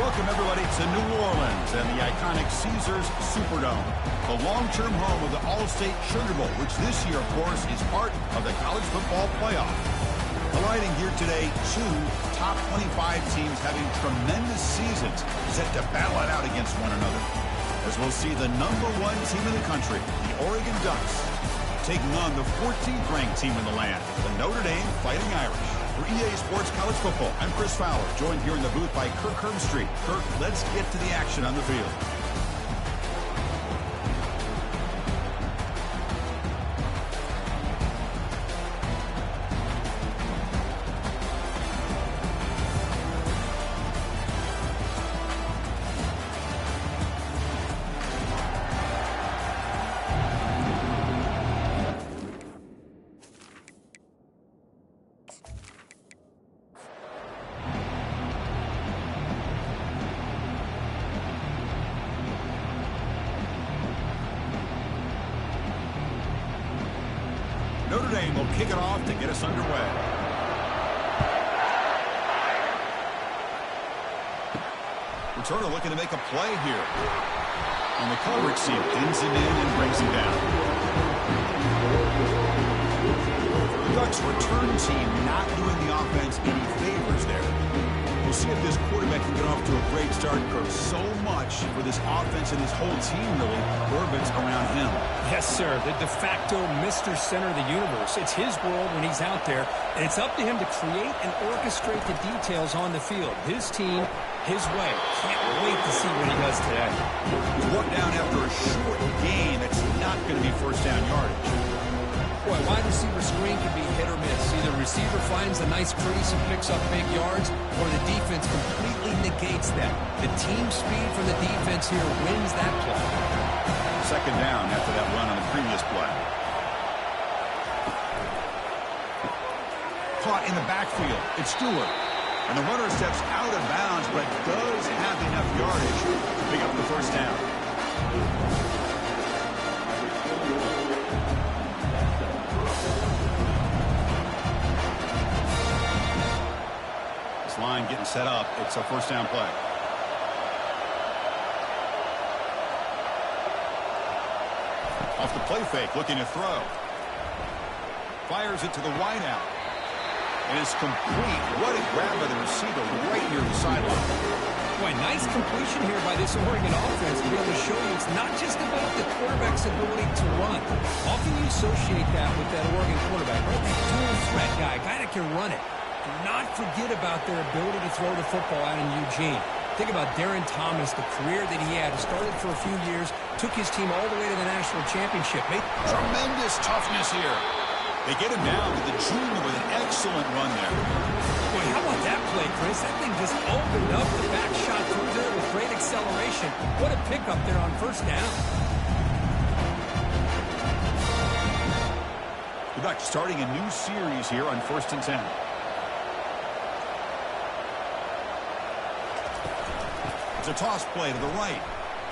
Welcome, everybody, to New Orleans and the iconic Caesars Superdome, the long-term home of the All-State Sugar Bowl, which this year, of course, is part of the college football playoff. Colliding here today, two top 25 teams having tremendous seasons set to battle it out against one another. As we'll see the #1 team in the country, the Oregon Ducks, taking on the 14th ranked team in the land, the Notre Dame Fighting Irish. For EA Sports College Football, I'm Chris Fowler, joined here in the booth by Kirk Herbstreit. Kirk, let's get to the action on the field. Notre Dame will kick it off to get us underway. Returner looking to make a play here. And the coverage team pins him in and brings him down. The Ducks return team not doing the offense any favors there. We'll see if this quarterback can get off to a great start, Kirk. So much for this offense and his whole team, really, orbits around him. Yes, sir. The de facto Mr. Center of the universe. It's his world when he's out there, and it's up to him to create and orchestrate the details on the field. His team, his way. Can't wait to see what he does today. He's brought down after a short gain. It's not going to be first down yardage. Boy, wide receiver screen can be hit or miss. Either receiver finds a nice crease and picks up big yards, or the defense completely negates that. The team speed from the defense here wins that play. Second down after that run on the previous play. Caught in the backfield. It's Stewart. And the runner steps out of bounds, but does have enough yardage to pick up the first down. Line getting set up. It's a first down play. Off the play fake, looking to throw. Fires it to the wideout. And it's complete. What a grab by the receiver right near the sideline. Boy, nice completion here by this Oregon offense to be able to show you it's not just about the quarterback's ability to run. Often you associate that with that Oregon quarterback, right? That dual threat guy that can run it. Do not forget about their ability to throw the football out in Eugene. Think about Darren Thomas, the career that he had. Started for a few years, took his team all the way to the national championship. Tremendous toughness here. They get him down to the junior with an excellent run there. Boy, how about that play, Chris? That thing just opened up. The back shot through there with great acceleration. What a pickup there on first down. The Ducks starting a new series here on 1st and 10. It's a toss play to the right.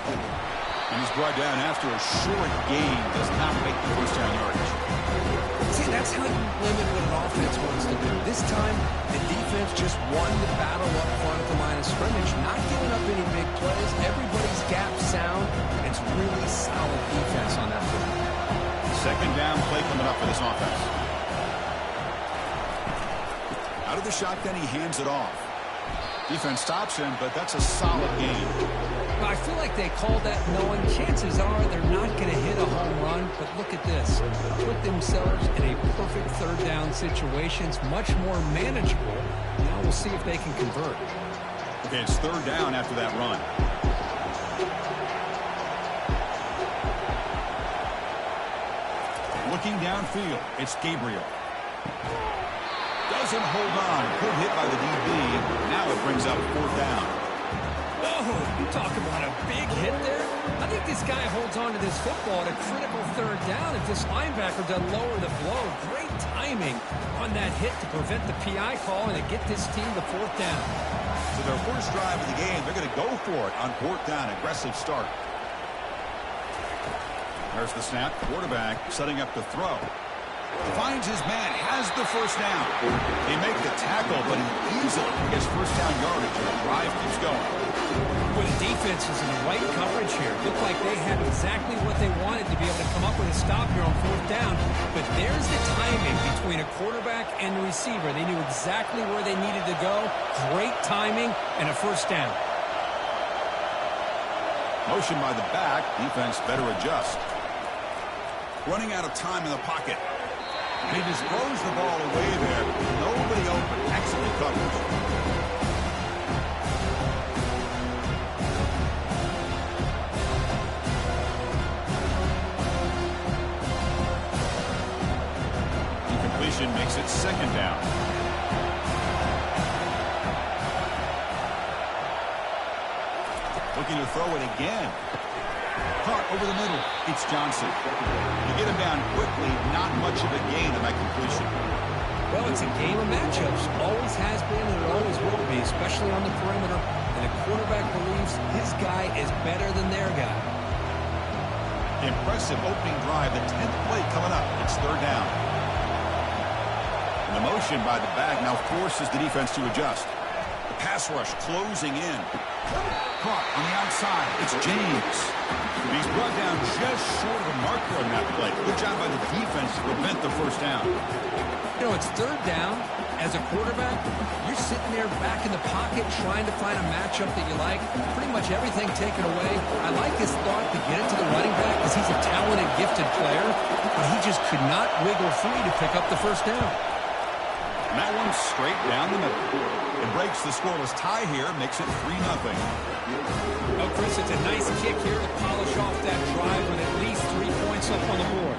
And he's brought down after a short gain. Does not make the first down yardage. See, that's how you limit what an offense wants to do. This time, the defense just won the battle up front at the line of scrimmage. Not giving up any big plays. Everybody's gap sound. It's really solid defense on that play. Second down play coming up for this offense. Out of the shotgun, he hands it off. Defense stops him, but that's a solid game. Well, I feel like they called that knowing chances are they're not going to hit a home run, but look at this. Put themselves in a perfect third down situation. It's much more manageable. Now we'll see if they can convert. Okay, it's third down after that run. Looking downfield, it's Gabriel. Doesn't hold on. Good hit by the DB. Now it brings up fourth down. Oh, you talk about a big hit there. I think this guy holds on to this football at a critical third down. If this linebacker doesn't lower the blow, great timing on that hit to prevent the PI call and to get this team to fourth down. So their first drive of the game, they're going to go for it on fourth down. Aggressive start. There's the snap. Quarterback setting up to throw. Finds his man, has the first down. They make the tackle, but he easily gets first down yardage, and the drive keeps going. Well, the defense is in the right coverage here. Looked like they had exactly what they wanted to be able to come up with a stop here on fourth down. But there's the timing between a quarterback and the receiver. They knew exactly where they needed to go. Great timing and a first down. Motion by the back. Defense better adjust. Running out of time in the pocket. And he just throws the ball away there. Nobody open. Excellent coverage. Incompletion makes it second down. Looking to throw it again. Caught over the middle. It's Johnson. You get him down quickly, not much of a gain on that completion. Well, it's a game of matchups. Always has been and it always will be, especially on the perimeter. And the quarterback believes his guy is better than their guy. Impressive opening drive. The 10th play coming up. It's third down. And the motion by the back now forces the defense to adjust. The pass rush closing in. Caught on the outside. It's James. He's brought down just short of the marker on that play. Good job by the defense to prevent the first down. You know, it's third down. As a quarterback, you're sitting there back in the pocket trying to find a matchup that you like. Pretty much everything taken away. I like his thought to get it to the running back because he's a talented, gifted player. But he just could not wiggle free to pick up the first down. And that one's straight down the middle. It breaks the scoreless tie here, makes it 3-0. Oh, Chris, it's a nice kick here to polish off that drive with at least 3 points up on the board.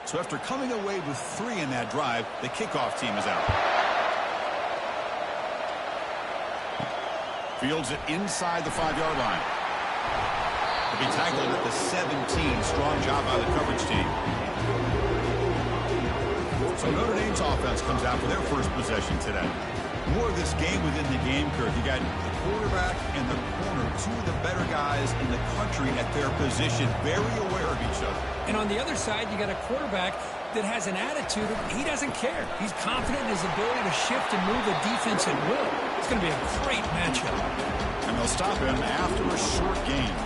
So after coming away with 3 in that drive, the kickoff team is out. Fields it inside the 5-yard line. To be tackled at the 17. Strong job by the coverage team. So Notre Dame's offense comes out for their first possession today. More of this game within the game curve. You got the quarterback and the corner, 2 of the better guys in the country at their position, very aware of each other. And on the other side, you got a quarterback that has an attitude of he doesn't care. He's confident in his ability to shift and move the defense at will. It's going to be a great matchup. And they'll stop him after a short game.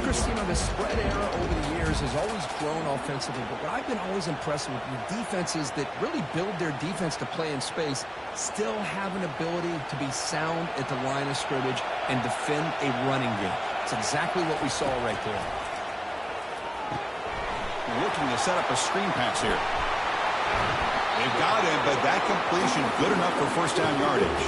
Chris, you know, the spread era over the years has always grown offensively, but what I've been always impressed with defenses that really build their defense to play in space still have an ability to be sound at the line of scrimmage and defend a running game. It's exactly what we saw right there. Looking to set up a screen pass here. They've got him, but that completion good enough for first down yardage.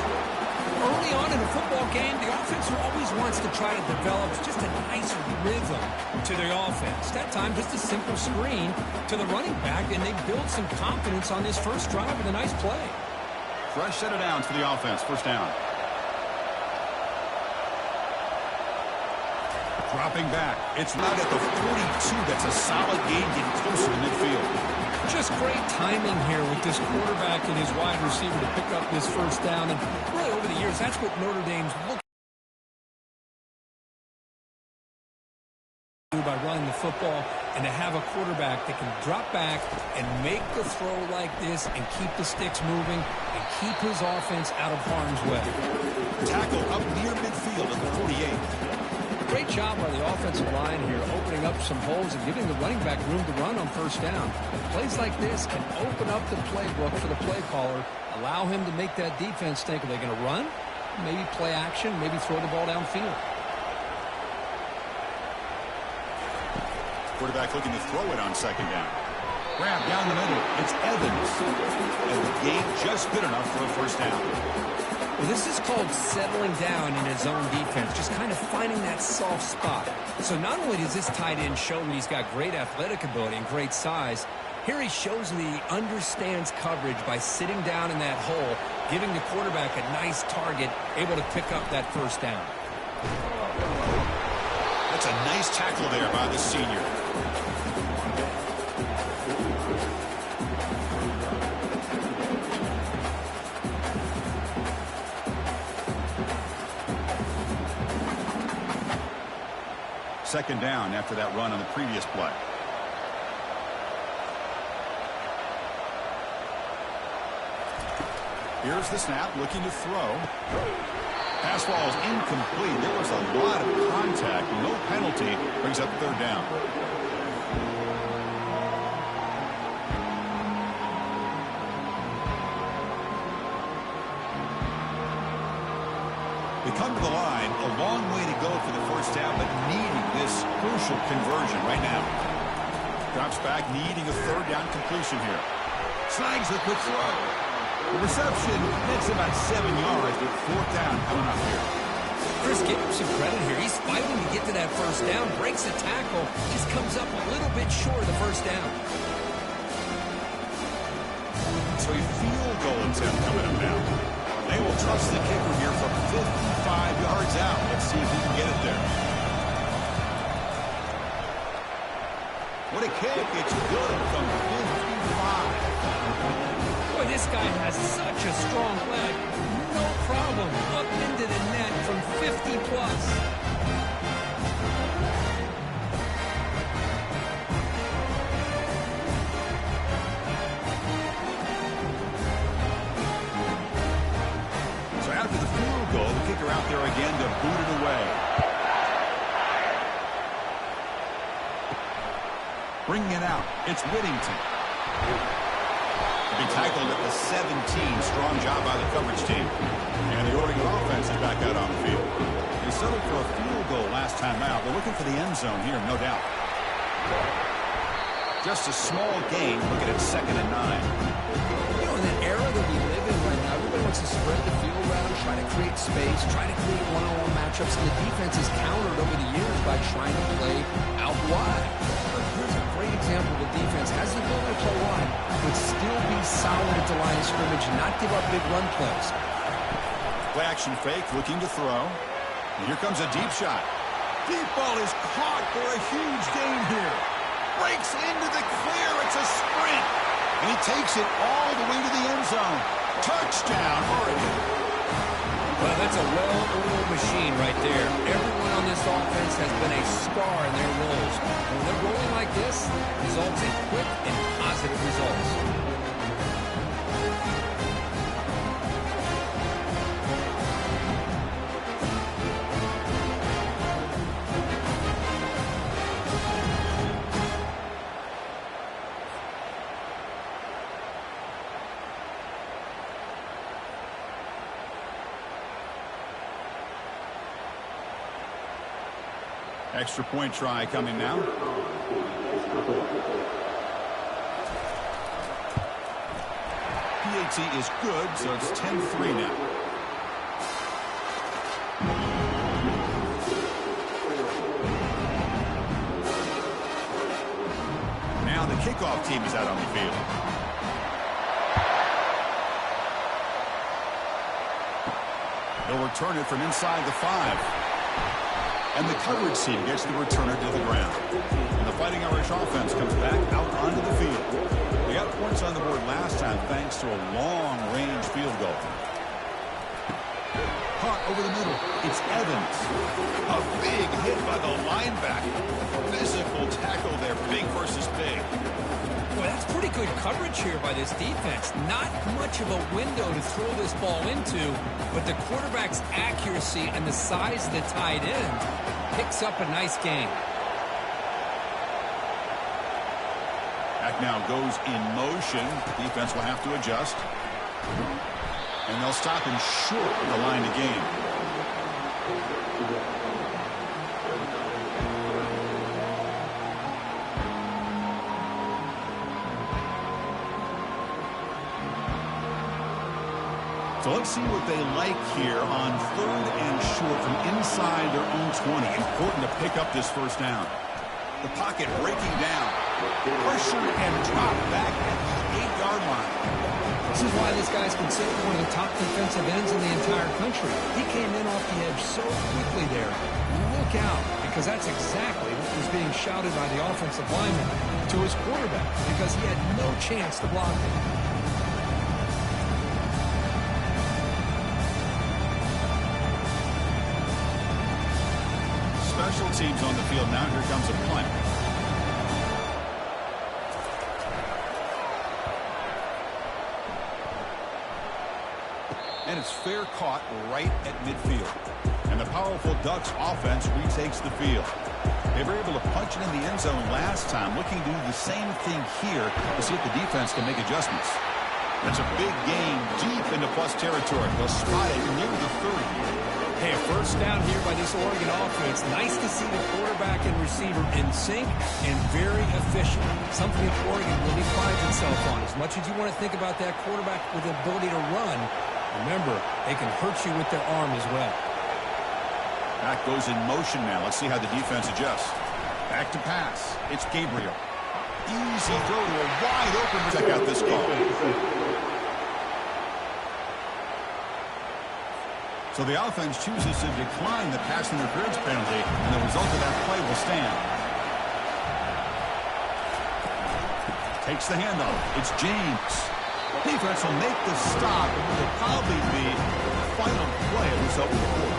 Early on in a football game, the offense always wants to try to develop just a nice rhythm to their offense. That time, just a simple screen to the running back, and they build some confidence on this first drive with a nice play. Fresh set of downs for the offense. First down. Dropping back. It's right at the 42. That's a solid gain getting closer to midfield. Just great timing here with this quarterback and his wide receiver to pick up this first down. And really over the years, that's what Notre Dame's looking to do by running the football, and to have a quarterback that can drop back and make the throw like this and keep the sticks moving and keep his offense out of harm's way. Tackle up near midfield at the 48. Great job by the offensive line here, opening up some holes and giving the running back room to run on first down. Plays like this can open up the playbook for the play caller, allow him to make that defense think, are they going to run? Maybe play action, maybe throw the ball downfield. Quarterback looking to throw it on second down. Grab down the middle. It's Evans. And the gain just good enough for a first down. Well, this is called settling down in his own defense, just kind of finding that soft spot. So not only does this tight end show that he's got great athletic ability and great size, Here he shows me he understands coverage by sitting down in that hole, giving the quarterback a nice target, able to pick up that first down. That's a nice tackle there by the senior. Second down after that run on the previous play. Here's the snap, looking to throw. Pass ball is incomplete. There was a lot of contact. No penalty. Brings up third down. They come to the line. A long way to go for the first down, but needing this crucial conversion right now. Drops back, needing a third down completion here. Snags the quick throw. The reception nets about 7 yards, but fourth down coming up here. Chris, give him some credit here. He's fighting to get to that first down, breaks the tackle, just comes up a little bit short of the first down. So a field goal attempt coming up now. They will trust the kicker here from 55 yards out. Let's see if he can get it there. What a kick. It's good from 55. Boy, this guy has such a strong leg. No problem. Up into the net from 50 plus. So after the field goal, the kicker out there again to boot it away. Bringing it out, it's Whittington. Be tackled at the 17. Strong job by the coverage team. And the Oregon offense is back out on the field. They settled for a field goal last time out. They're looking for the end zone here, no doubt. Just a small gain, looking at 2nd and 9. You know, in that era that we live in right now, everybody wants to spread the field around, try to create space, try to create one-on-one matchups, and the defense is countered over the years by trying to play out wide. Here's a great example of a defense has the ability to play wide, but still be solid at the line of scrimmage, not give up big run plays. Play action fake, looking to throw. And here comes a deep shot. Deep ball is caught for a huge gain here. Breaks into the clear. It's a sprint. And he takes it all the way to the end zone. Touchdown, Oregon. Well, that's a well-oiled machine right there. Everyone on this offense has been a star in their roles. When they're rolling like this, results in quick and positive results. Extra point try coming now. PAT is good, so it's 10-3 now. Now the kickoff team is out on the field. They'll return it from inside the 5. And the coverage team gets the returner to the ground. And the Fighting Irish offense comes back out onto the field. They got points on the board last time thanks to a long-range field goal. Caught over the middle. It's Evans. A big hit by the linebacker. Physical tackle there, big versus big. Well, that's pretty good coverage here by this defense. Not much of a window to throw this ball into, but the quarterback's accuracy and the size of the tight end picks up a nice gain. Back now goes in motion. The defense will have to adjust. And they'll stop him short of the line to gain. So let's see what they like here on 3rd and short from inside their own 20. Important to pick up this first down. The pocket breaking down. Pressure and drop back at the 8-yard line. This is why this guy's considered one of the top defensive ends in the entire country. He came in off the edge so quickly there. Look out, because that's exactly what was being shouted by the offensive lineman to his quarterback, because he had no chance to block him. Special teams on the field now. Here comes a punt. And it's fair caught right at midfield. And the powerful Ducks offense retakes the field. They were able to punch it in the end zone last time, looking to do the same thing here to see if the defense can make adjustments. That's a big gain deep into plus territory. They'll spot it near the 30. Hey, a first down here by this Oregon offense. Nice to see the quarterback and receiver in sync and very efficient. Something that Oregon really prides itself on. As much as you want to think about that quarterback with the ability to run, remember, they can hurt you with their arm as well. Back goes in motion now. Let's see how the defense adjusts. Back to pass. It's Gabriel. Easy throw to a wide open. Check out this call. So the offense chooses to decline the pass interference penalty, and the result of that play will stand. Takes the handoff. It's James. Defense will make the stop, and it will probably be the final play of this open quarter.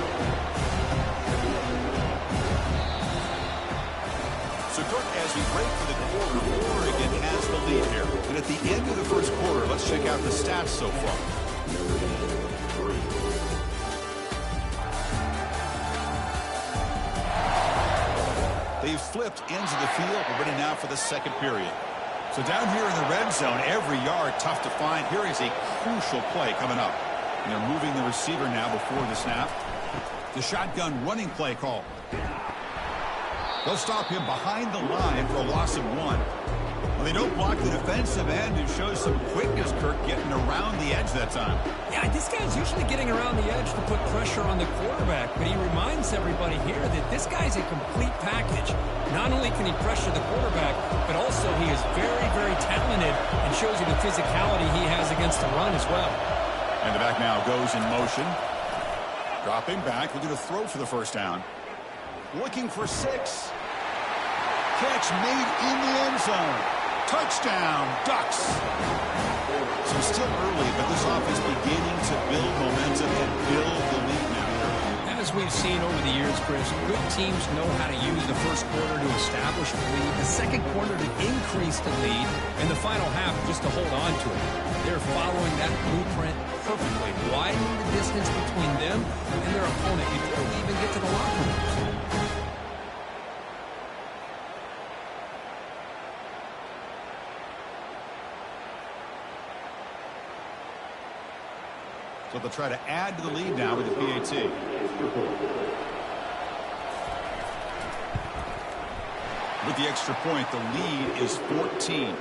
So, Kirk, as we break for the quarter, Oregon has the lead here. And at the end of the first quarter, let's check out the stats so far. They've flipped ends of the field. We're ready now for the second period. So down here in the red zone, every yard tough to find. Here is a crucial play coming up. And they're moving the receiver now before the snap. The shotgun running play call. They'll stop him behind the line for a loss of 1. Well, they don't block the defensive end and shows some quickness, Kirk, getting around the edge that time. Yeah, this guy's usually getting around the edge to put pressure on the quarterback, but he reminds everybody here that this guy's a complete package. Not only can he pressure the quarterback, but also he is very, very talented and shows you the physicality he has against the run as well. And the back now goes in motion. Dropping back, looking to throw for the first down. Looking for 6. Catch made in the end zone. Touchdown, Ducks. So still early, but this offense beginning to build momentum and build the lead now. As we've seen over the years, Chris, good teams know how to use the first quarter to establish the lead, the second quarter to increase the lead, and the final half just to hold on to it. They're following that blueprint perfectly, widening the distance between them and their opponent before we even get to the locker rooms. So they'll try to add to the lead now with the PAT. With the extra point, the lead is 14.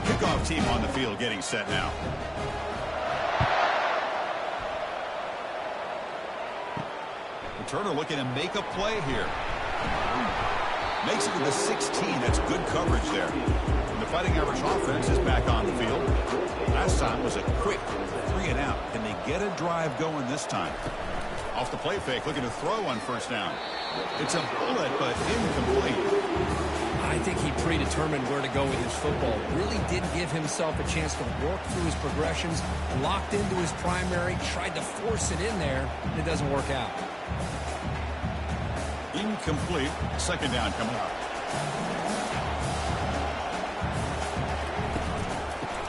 Kickoff team on the field getting set now. Turner looking to make a play here. Makes it to the 16. That's good coverage there. And the Fighting Irish offense is back on the field. Last time was a quick 3 and out. Can they get a drive going this time? Off the play fake, looking to throw on first down. It's a bullet, but incomplete. I think he predetermined where to go with his football. Really didn't give himself a chance to work through his progressions. Locked into his primary, tried to force it in there, and it doesn't work out. Incomplete. Second down coming up.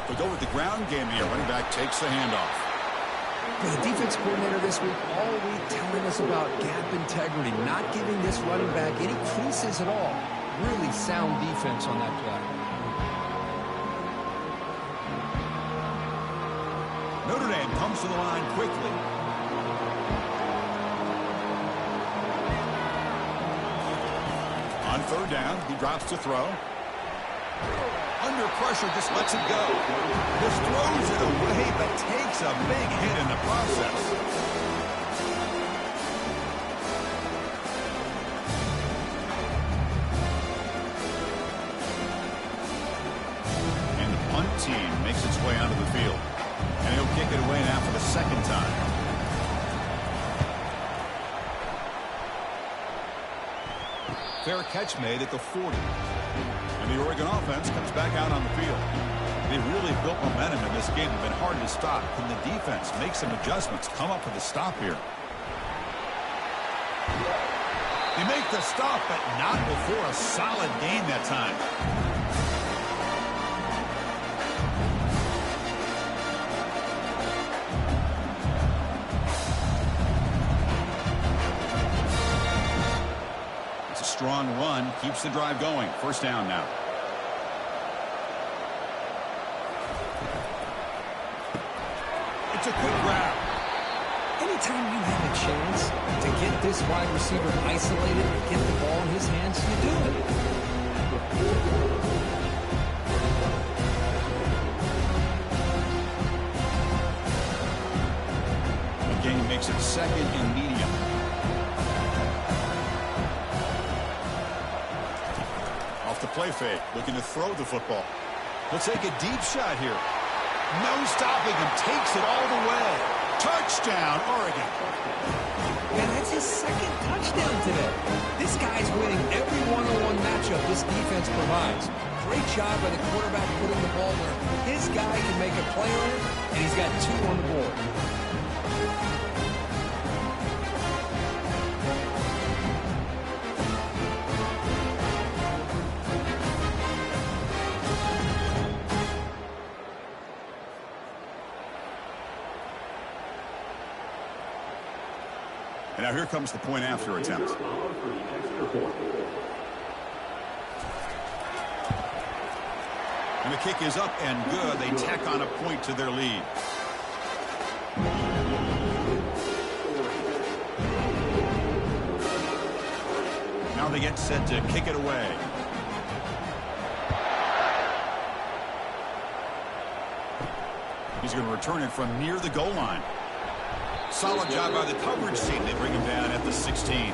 We go with the ground game here. Running back takes the handoff. The defense coordinator this week all week telling us about gap integrity, not giving this running back any creases at all. Really sound defense on that play. Notre Dame comes to the line quickly. On third down, he drops to throw. Under pressure, just lets it go. Just throws it away, but takes a big hit in the process. And the punt team makes its way onto the field. And he'll kick it away now for the second time. Fair catch made at the 40. And the Oregon offense comes back out on the field. They've really built momentum in this game. It's been hard to stop. Can the defense make some adjustments, come up with a stop here? They make the stop, but not before a solid gain that time. Strong run keeps the drive going. First down now. It's a quick grab. Anytime you have a chance to get this wide receiver isolated and get the ball in his hands, you do it. The game makes it second and medium. The play fake, looking to throw the football. He'll take a deep shot here. No stopping him, takes it all the way. Touchdown, Oregon. And that's his second touchdown today. This guy's winning every one-on-one matchup this defense provides. Great job by the quarterback putting the ball where his guy can make a play on it, and he's got 2 on the board. And now here comes the point after attempt. And the kick is up and good. They tack on a point to their lead. Now they get set to kick it away. He's going to return it from near the goal line. Solid job by the coverage team. They bring him down at the 16.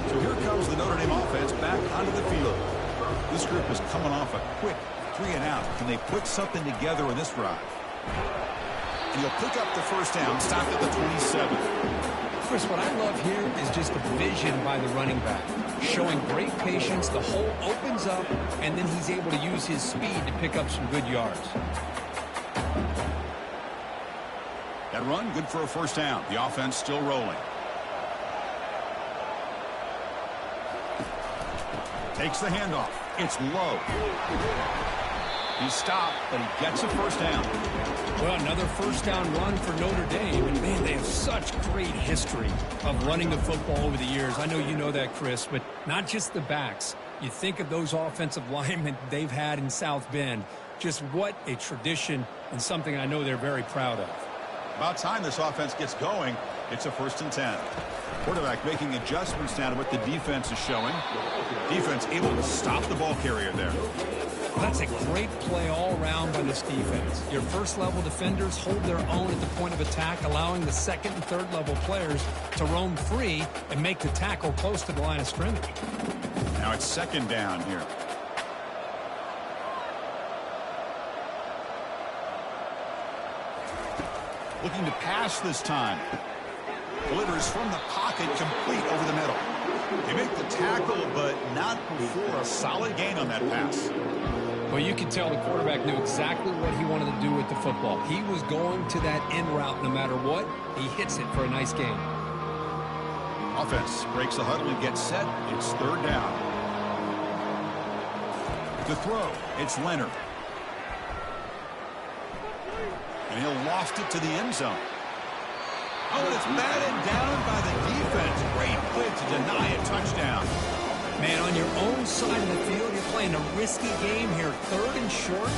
So here comes the Notre Dame offense back onto the field. This group is coming off a quick 3 and out. Can they put something together in this drive? And he'll pick up the first down, stopped at the 27. Chris, what I love here is just the vision by the running back. Showing great patience, the hole opens up, and then he's able to use his speed to pick up some good yards. That run, good for a first down. The offense still rolling. Takes the handoff. It's low. He's stopped, but he gets a first down. Well, another first down run for Notre Dame. And, man, they have such great history of running the football over the years. I know you know that, Chris, but not just the backs. You think of those offensive linemen they've had in South Bend. Just what a tradition and something I know they're very proud of. About time this offense gets going. It's a 1st and 10. Quarterback making adjustments now to what the defense is showing. Defense able to stop the ball carrier there. That's a great play all around by this defense. Your first-level defenders hold their own at the point of attack, allowing the second and third-level players to roam free and make the tackle close to the line of scrimmage. Now it's 2nd down here. Looking to pass this time. Delivers from the pocket, complete over the middle. They make the tackle, but not before a solid gain on that pass. Well, you can tell the quarterback knew exactly what he wanted to do with the football. He was going to that in route no matter what. He hits it for a nice gain. Offense breaks the huddle and gets set. It's 3rd down. To throw, it's Leonard. And he'll loft it to the end zone. Oh, and it's batted down by the defense. Great play to deny a touchdown. Man, on your own side of the field, you're playing a risky game here. 3rd and short.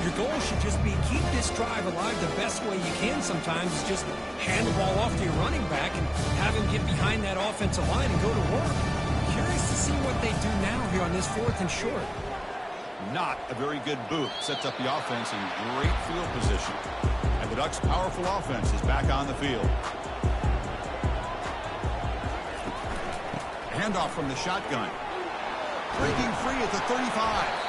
Your goal should just be keep this drive alive the best way you can sometimes. Is just hand the ball off to your running back and have him get behind that offensive line and go to work. Curious to see what they do now here on this 4th and short. Not a very good boot. Sets up the offense in great field position. And the Ducks' powerful offense is back on the field. Handoff from the shotgun. Breaking free at the 35.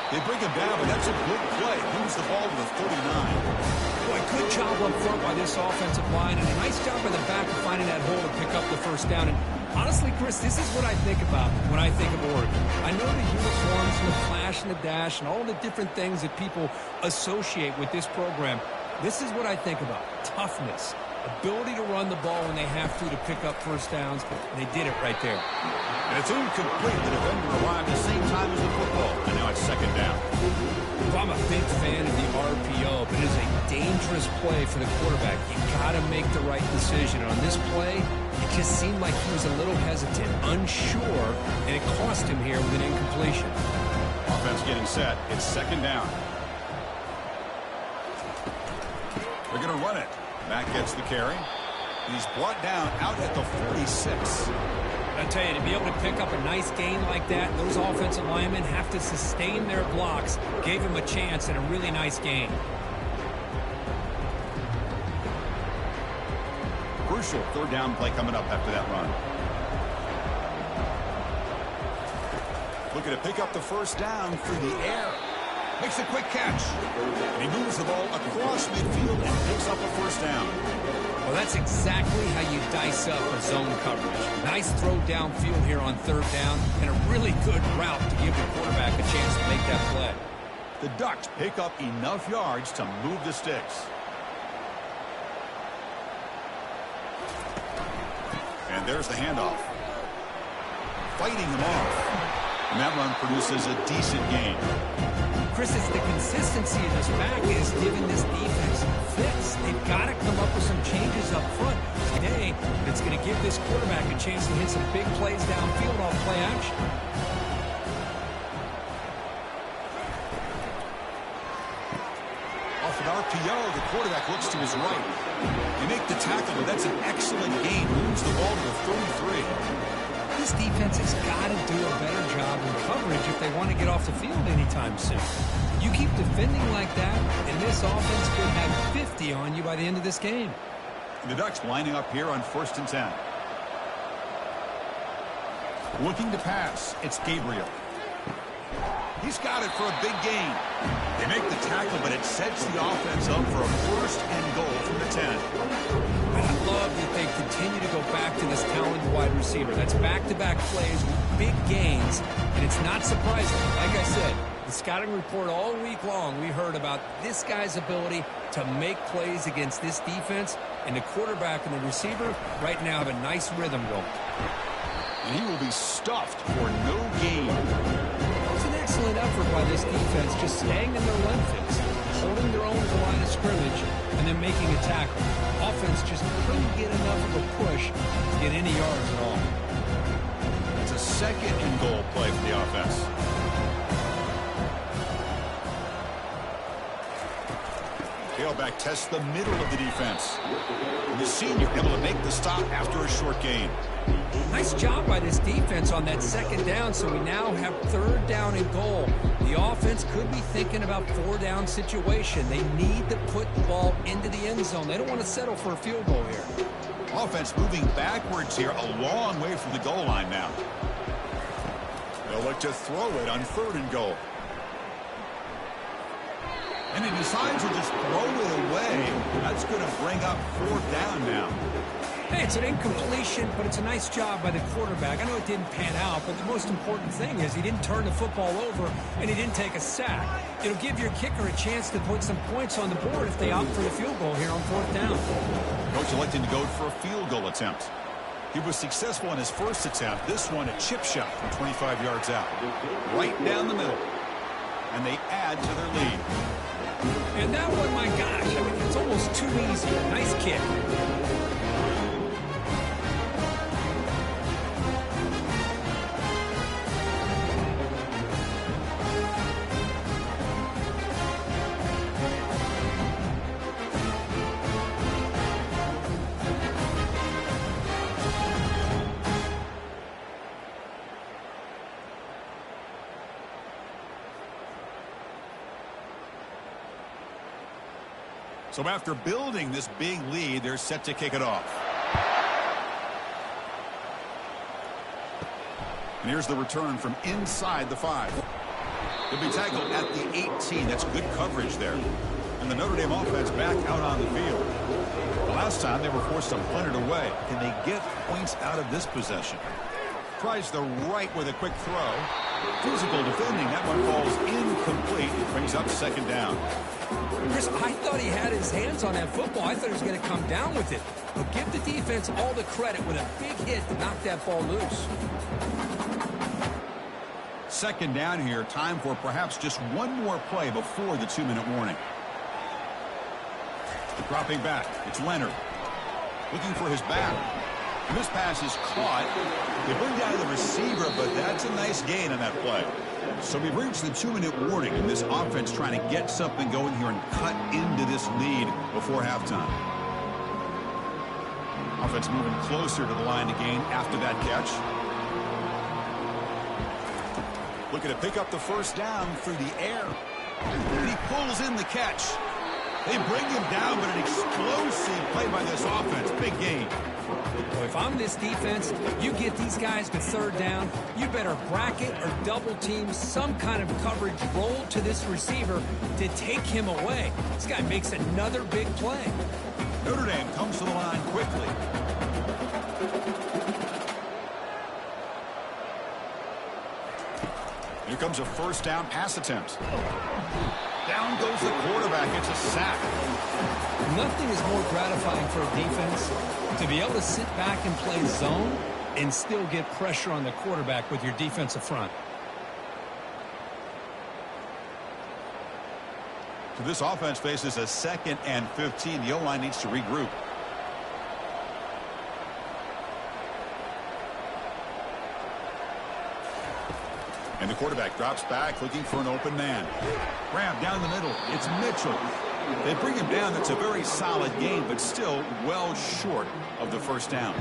They bring him down, but that's a good play. Moves the ball to the 39. Boy, good job up front by this offensive line, and a nice job by the back of finding that hole to pick up the first down. And honestly, Chris, this is what I think about when I think of Oregon. I know the uniforms and the flash and the dash and all the different things that people associate with this program. This is what I think about. Toughness. Ability to run the ball when they have to pick up first downs. And they did it right there. And it's incomplete. The defender arrived at the same time as the football. And now it's second down. Well, I'm a big fan of the RPO, but it is a dangerous play for the quarterback. You got to make the right decision. On this play, it just seemed like he was a little hesitant, unsure, and it cost him here with an incompletion. Offense getting set. It's second down. They're going to run it. Matt gets the carry. He's brought down out at the 46. I tell you, to be able to pick up a nice gain like that, those offensive linemen have to sustain their blocks. Gave him a chance and a really nice gain. Crucial third down play coming up after that run. Looking to pick up the first down through the air. Makes a quick catch. And he moves the ball across midfield and picks up a first down. Well, that's exactly how you dice up a zone coverage. Nice throw downfield here on third down, and a really good route to give the quarterback a chance to make that play. The Ducks pick up enough yards to move the sticks. And there's the handoff. Fighting him off. And that run produces a decent gain. Chris, it's the consistency of this back is giving this defense fits. They've got to come up with some changes up front today that's going to give this quarterback a chance to hit some big plays downfield off play action. Off an RPO, the quarterback looks to his right. They make the tackle, but that's an excellent gain. Moves the ball to the 33. This defense has got to do a better job in coverage if they want to get off the field anytime soon. You keep defending like that, and this offense could have 50 on you by the end of this game. The Ducks lining up here on 1st and 10. Looking to pass. It's Gabriel. He's got it for a big gain. They make the tackle, but it sets the offense up for a 1st and goal from the 10. And I love that they continue to go back to this talented wide receiver. That's back-to-back plays with big gains, and it's not surprising. Like I said, the scouting report all week long, we heard about this guy's ability to make plays against this defense, and the quarterback and the receiver right now have a nice rhythm going. And he will be stuffed for no gain. It's an excellent effort by this defense, just staying in their length fits, holding their own at the line of scrimmage, and then making a tackle. Offense just couldn't get enough of a push to get any yards at all. It's a 2nd and goal play for the offense. Tailback tests the middle of the defense. And the senior able to make the stop after a short gain. Nice job by this defense on that 2nd down, so we now have 3rd down and goal. The offense could be thinking about 4-down situation. They need to put the ball into the end zone. They don't want to settle for a field goal here. Offense moving backwards here, a long way from the goal line now. They'll look to throw it on 3rd and goal. And he decides to just throw it away. That's going to bring up 4th down now. Hey, it's an incompletion, but it's a nice job by the quarterback. I know it didn't pan out, but the most important thing is he didn't turn the football over and he didn't take a sack. It'll give your kicker a chance to put some points on the board if they opt for the field goal here on 4th down. Coach electing to go for a field goal attempt. He was successful in his first attempt. This one, a chip shot from 25 yards out. Right down the middle. And they add to their lead. And that one, my gosh, I mean, it's almost too easy. Nice kick. So after building this big lead, they're set to kick it off. And here's the return from inside the 5. He'll be tackled at the 18. That's good coverage there. And the Notre Dame offense back out on the field. The last time they were forced to punt it away. Can they get points out of this possession? Tries the right with a quick throw. Physical defending. That one falls incomplete. It brings up second down. Chris, I thought he had his hands on that football. I thought he was going to come down with it. But give the defense all the credit with a big hit to knock that ball loose. Second down here. Time for perhaps just one more play before the 2-minute warning. Dropping back. It's Leonard. Looking for his back. And this pass is caught. They bring down the receiver, but that's a nice gain on that play. So we've reached the 2-minute warning, and this offense trying to get something going here and cut into this lead before halftime. Offense moving closer to the line to gain after that catch. Looking to pick up the first down through the air. And he pulls in the catch. They bring him down, but an explosive play by this offense. Big gain. Well, if I'm this defense, you get these guys to third down, you better bracket or double team some kind of coverage roll to this receiver to take him away. This guy makes another big play. Notre Dame comes to the line quickly. Here comes a first down pass attempt. Down goes the quarterback. It's a sack. Nothing is more gratifying for a defense to be able to sit back and play zone and still get pressure on the quarterback with your defensive front. So this offense faces a 2nd and 15. The O-line needs to regroup. And the quarterback drops back looking for an open man. Grab down the middle. It's Mitchell. They bring him down. That's a very solid game, but still well short of the first down.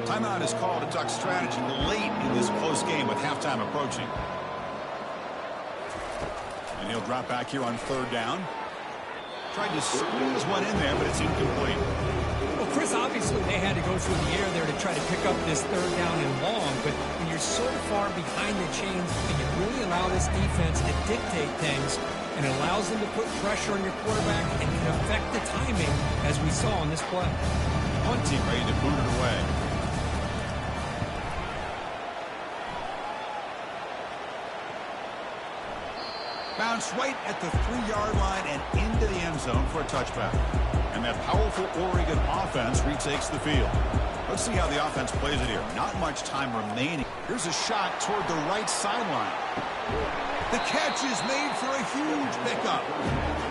Timeout is called to talk strategy late in this close game with halftime approaching. And he'll drop back here on third down. Tried to squeeze one in there, but it's incomplete. Well, Chris, obviously they had to go through the air there to try to pick up this third down and long, but when you're so far behind the chains and you really allow this defense to dictate things, and it allows them to put pressure on your quarterback and can affect the timing, as we saw on this play. Punting ready to boot it away. Bounce right at the 3-yard line and into the end zone for a touchback. And that powerful Oregon offense retakes the field. Let's see how the offense plays it here. Not much time remaining. Here's a shot toward the right sideline. The catch is made for a huge pickup.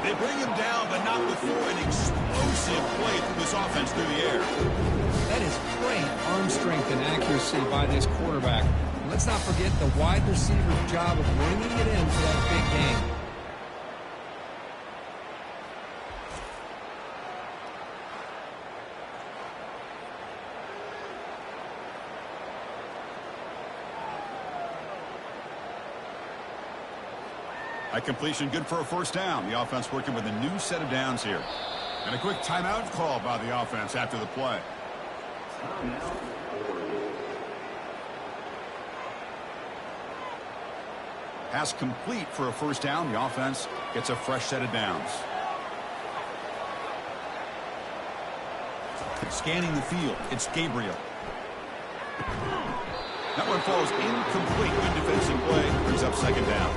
They bring him down, but not before an explosive play through this offense through the air. That is great arm strength and accuracy by this quarterback. Let's not forget the wide receiver's job of bringing it in for that big game. That completion good for a first down. The offense working with a new set of downs here. And a quick timeout call by the offense after the play. Pass complete for a first down. The offense gets a fresh set of downs. Scanning the field, it's Gabriel. That one falls incomplete. Good defensive play. Brings up second down.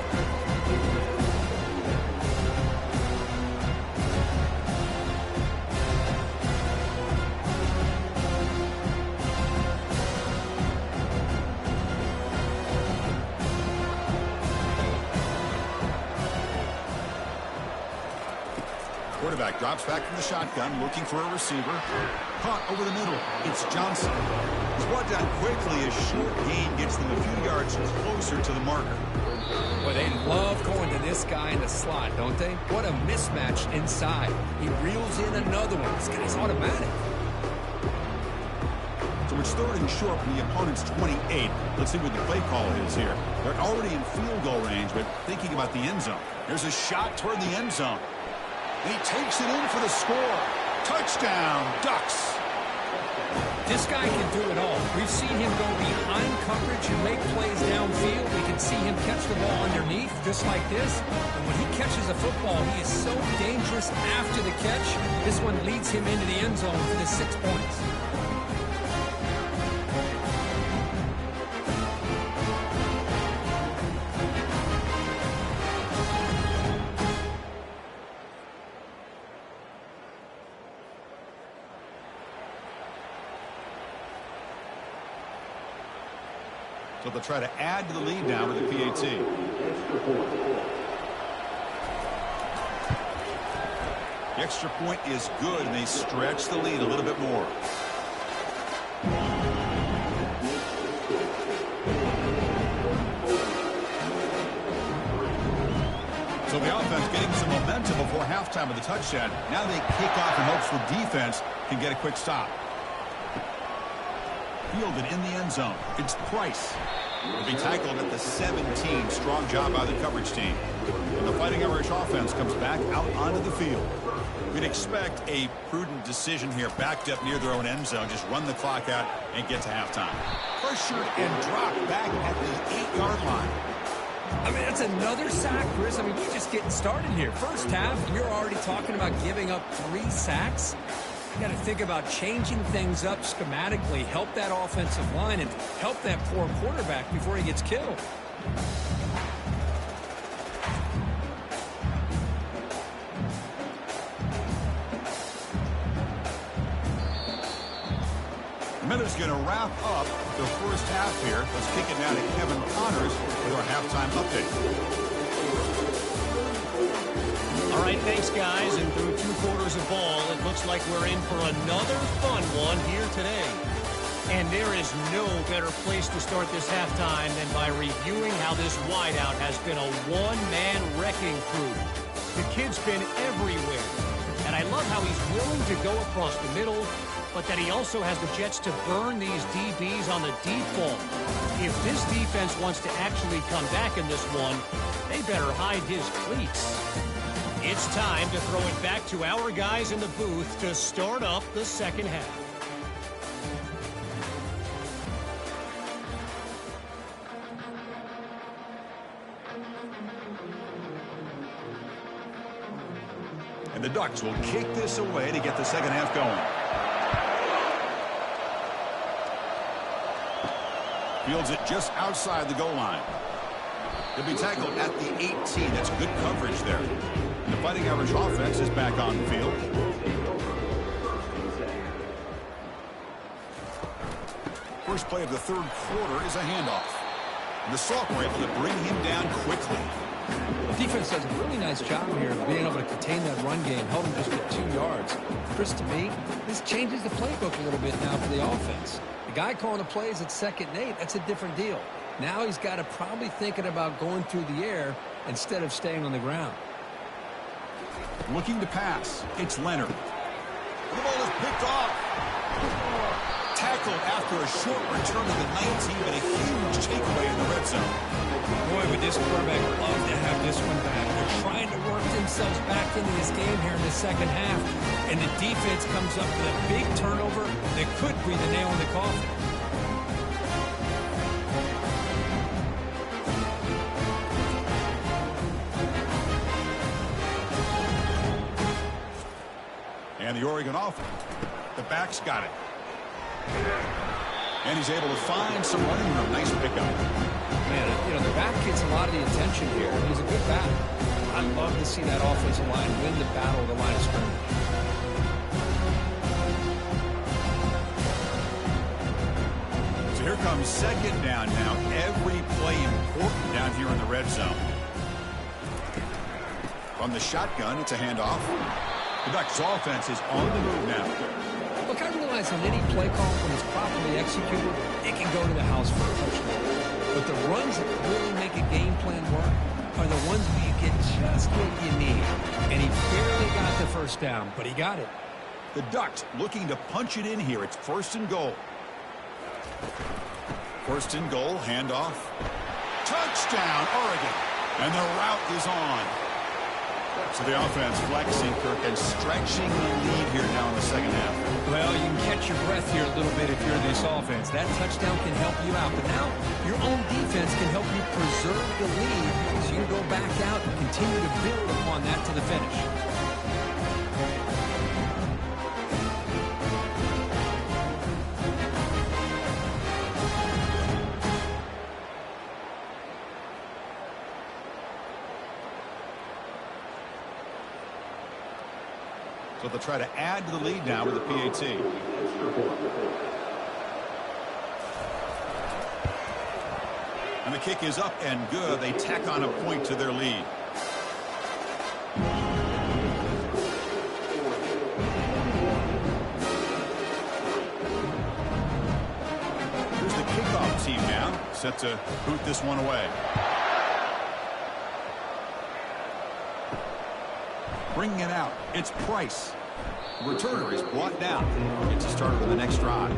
Quarterback drops back from the shotgun, looking for a receiver. Caught over the middle. It's Johnson. He's brought down quickly. A short gain gets them a few yards closer to the marker. Well, they love going to this guy in the slot, don't they? What a mismatch inside. He reels in another one. This guy's automatic. So it's third and short from the opponent's 28. Let's see what the play call is here. They're already in field goal range, but thinking about the end zone. There's a shot toward the end zone. And he takes it in for the score. Touchdown, Ducks. This guy can do it all. We've seen him go behind coverage and make plays downfield. We can see him catch the ball underneath, just like this. And when he catches a football, he is so dangerous after the catch. This one leads him into the end zone for the 6 points. So they'll try to add to the lead now with the PAT. The extra point is good, and they stretch the lead a little bit more. So the offense getting some momentum before halftime with the touchdown. Now they kick off in hopes the defense can get a quick stop. Fielded in the end zone. It's Price. Will be tackled at the 17. Strong job by the coverage team. And the Fighting Irish offense comes back out onto the field. We'd expect a prudent decision here, backed up near their own end zone. Just run the clock out and get to halftime. Pressured and dropped back at the 8-yard line. I mean, that's another sack, Chris. I mean, we're just getting started here. First half, you're already talking about giving up 3 sacks. You got to think about changing things up schematically, help that offensive line, and help that poor quarterback before he gets killed. The Miller's going to wrap up the first half here. Let's kick it now to Kevin Connors with our halftime update. All right, thanks, guys. And through 2 quarters of ball, it looks like we're in for another fun one here today. And there is no better place to start this halftime than by reviewing how this wideout has been a one-man wrecking crew. The kid's been everywhere. And I love how he's willing to go across the middle, but that he also has the jets to burn these DBs on the deep ball. If this defense wants to actually come back in this one, they better hide his cleats. It's time to throw it back to our guys in the booth to start up the second half. And the Ducks will kick this away to get the second half going. Fields it just outside the goal line. He'll be tackled at the 18. That's good coverage there. And the Fighting Irish offense is back on the field. First play of the third quarter is a handoff. And the Salk were able to bring him down quickly. The defense does a really nice job here of being able to contain that run game, held him just at 2 yards. Chris, to me, this changes the playbook a little bit now for the offense. The guy calling the plays at 2nd and 8, that's a different deal. Now he's got to probably thinking about going through the air instead of staying on the ground. Looking to pass. It's Leonard. The ball is picked off. Tackled after a short return to the 19, but a huge takeaway in the red zone. Boy, would this quarterback love to have this one back. They're trying to work themselves back into this game here in the second half, and the defense comes up with a big turnover that could be the nail in the coffin. And the Oregon offense. The back's got it. And he's able to find some running room. Nice pickup. Man, you know, the back gets a lot of the attention here. He's a good back. I'd love to see that offensive line win the battle of the line of scrimmage. So here comes second down now. Every play important down here in the red zone. From the shotgun, it's a handoff. The Ducks offense is on the move now. Look, I realize on any play call, when it's properly executed, it can go to the house for a touchdown. But the runs that really make a game plan work are the ones where you get just what you need. And he barely got the first down, but he got it. The Ducks looking to punch it in here. It's 1st and goal. 1st and goal, handoff. Touchdown, Oregon. And the route is on. So the offense flexing, Kirk, and stretching the lead here now in the second half. Well, you can catch your breath here a little bit if you're this offense. That touchdown can help you out. But now your own defense can help you preserve the lead so you can go back out and continue to build upon that to the finish. So they'll try to add to the lead now with the PAT. And the kick is up and good. They tack on a point to their lead. Here's the kickoff team now, set to boot this one away. Bringing it out, it's Price. The returner is brought down. Gets a starter for the next drive.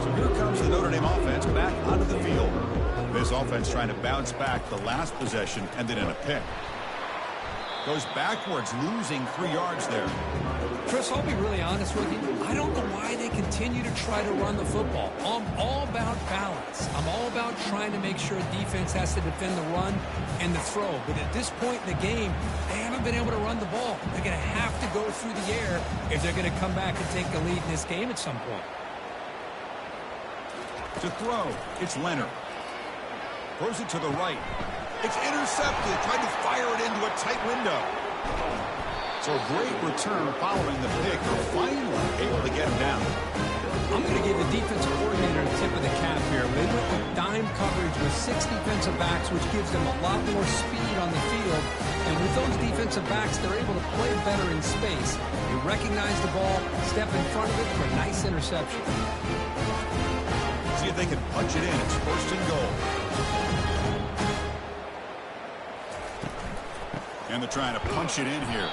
So here comes the Notre Dame offense back onto the field. This offense trying to bounce back. The last possession ended in a pick. Goes backwards, losing 3 yards there. Chris, I'll be really honest with you. I don't know why they continue to try to run the football. I'm all about balance. I'm all about trying to make sure defense has to defend the run and the throw. But at this point in the game, they haven't been able to run the ball. They're going to have to go through the air if they're going to come back and take the lead in this game at some point. To throw, it's Leonard. Throws it to the right. It's intercepted. Tried to fire it into a tight window. So a great return following the pick. They're finally able to get him down. I'm going to give the defensive coordinator a tip of the cap here. They went with dime coverage with 6 defensive backs, which gives them a lot more speed on the field. And with those defensive backs, they're able to play better in space. They recognize the ball, step in front of it for a nice interception. See if they can punch it in. It's first and goal. And they're trying to punch it in here.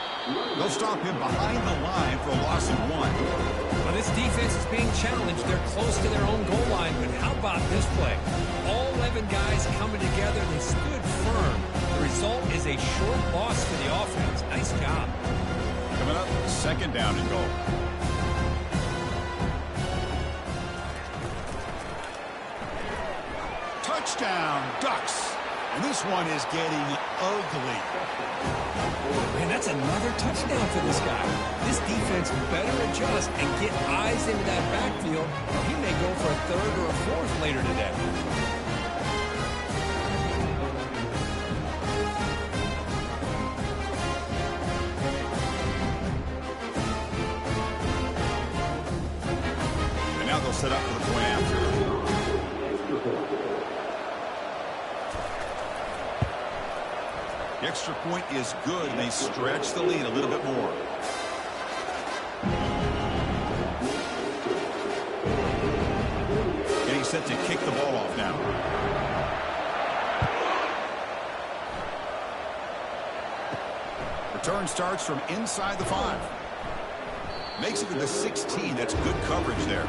They'll stop him behind the line for a loss of 1. Well, this defense is being challenged. They're close to their own goal line, but how about this play? All 11 guys coming together. They stood firm. The result is a short loss for the offense. Nice job. Coming up, second down and goal. Touchdown, Ducks. And this one is getting ugly. Man, that's another touchdown for this guy. This defense better adjust and get eyes into that backfield, or he may go for a 3rd or a 4th later today. And now they'll set up for the point after. The extra point is good, and they stretch the lead a little bit more. Getting set to kick the ball off now. Return starts from inside the 5. Makes it to the 16. That's good coverage there.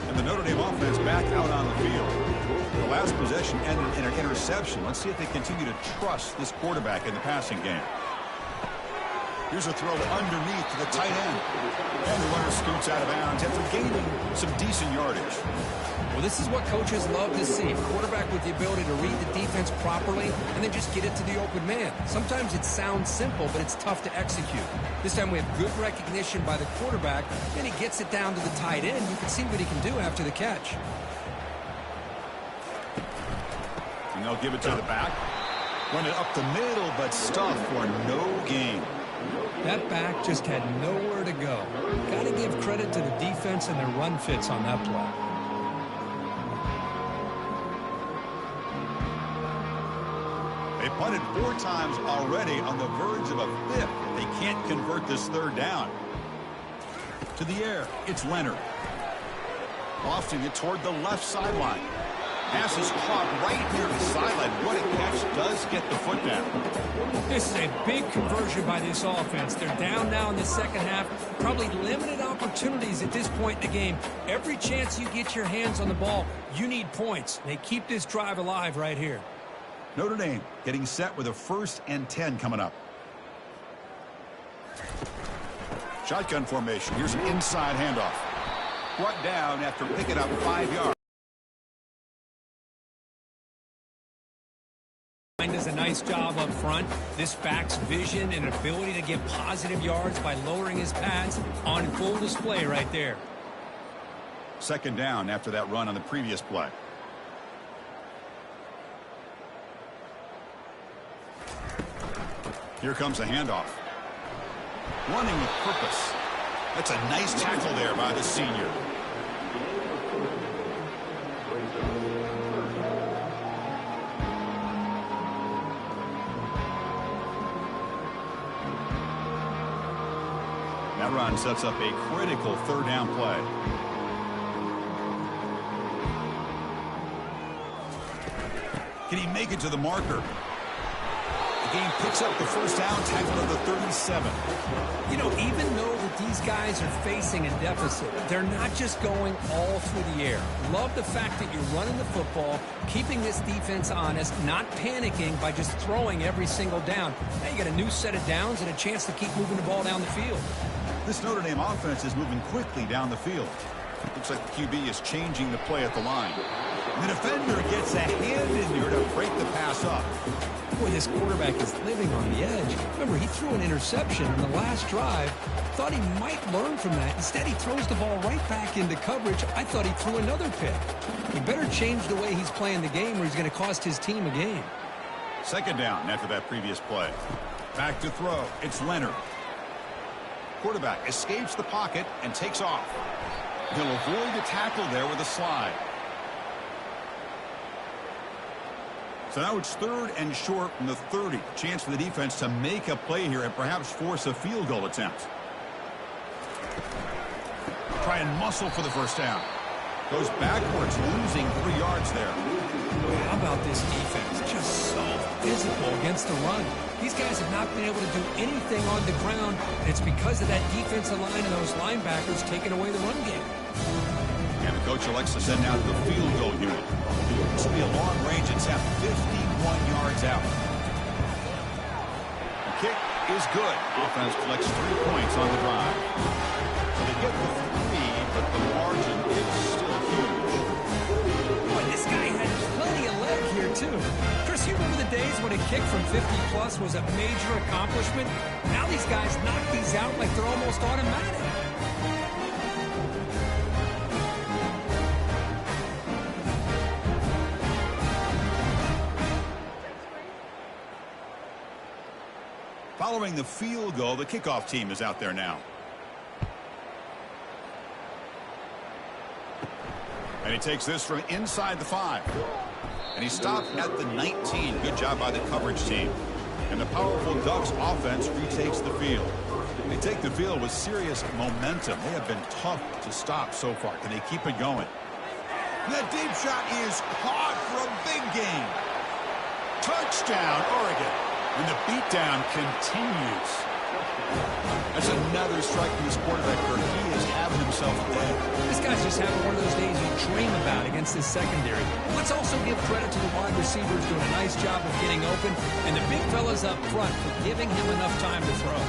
And the Notre Dame offense back out on the field. The last possession ended in an interception. Let's see if they continue to trust this quarterback in the passing game. Here's a throw underneath to the tight end. And the runner scoots out of bounds after gaining some decent yardage. Well, this is what coaches love to see. A quarterback with the ability to read the defense properly and then just get it to the open man. Sometimes it sounds simple, but it's tough to execute. This time we have good recognition by the quarterback. Then he gets it down to the tight end. You can see what he can do after the catch. And they'll give it to the back. Run it up the middle, but stuffed for no gain. That back just had nowhere to go. Got to give credit to the defense and their run fits on that play. They punted 4 times already, on the verge of a 5th. They can't convert this 3rd down. To the air, it's Leonard. Lofting it toward the left sideline. Pass is caught right near the sideline. What a catch, does get the foot down. This is a big conversion by this offense. They're down now in the second half. Probably limited opportunities at this point in the game. Every chance you get your hands on the ball, you need points. They keep this drive alive right here. Notre Dame getting set with a 1st and 10 coming up. Shotgun formation. Here's an inside handoff. Brought down after picking up 5 yards. Does a nice job up front. This backs vision and ability to get positive yards by lowering his pads on full display right there. Second down after that run on the previous play. Here comes a handoff. Running with purpose. That's a nice tackle there by the senior. That run sets up a critical third down play. Can he make it to the marker? The game picks up the first down, tackle at the 37. You know, even though that these guys are facing a deficit, they're not just going all through the air. Love the fact that you're running the football, keeping this defense honest, not panicking by just throwing every single down. Now you got a new set of downs and a chance to keep moving the ball down the field. This Notre Dame offense is moving quickly down the field. Looks like the QB is changing the play at the line. The defender gets a hand in there to break the pass up. Boy, this quarterback is living on the edge. Remember, he threw an interception in the last drive. Thought he might learn from that. Instead, he throws the ball right back into coverage. I thought he threw another pick. He better change the way he's playing the game or he's going to cost his team a game. Second down after that previous play. Back to throw. It's Leonard. Quarterback escapes the pocket and takes off. He'll avoid the tackle there with a slide. So now it's third and short from the 30. Chance for the defense to make a play here and perhaps force a field goal attempt. Try and muscle for the first down. Goes backwards, losing 3 yards there. How about this defense? Just so physical against the run. These guys have not been able to do anything on the ground, and it's because of that defensive line and those linebackers taking away the run game. And the coach elects to send out the field goal unit. This will be a long-range attempt, 51 yards out. The kick is good. Offense collects 3 points on the drive. So they get the 3, but the margin is still huge. Boy, this guy had plenty of leg here, too. Chris, you remember the days when a kick from 50-plus was a major accomplishment? Now these guys knock these out like they're almost automatic. Following the field goal, the kickoff team is out there now. And he takes this from inside the 5. And he stopped at the 19. Good job by the coverage team. And the powerful Ducks offense retakes the field. They take the field with serious momentum. They have been tough to stop so far. Can they keep it going? That deep shot is caught for a big gain. Touchdown, Oregon. And the beatdown continues. That's another strike from this quarterback where he is having himself a day. This guy's just having one of those days you dream about against this secondary. Let's also give credit to the wide receivers doing a nice job of getting open, and the big fellas up front for giving him enough time to throw.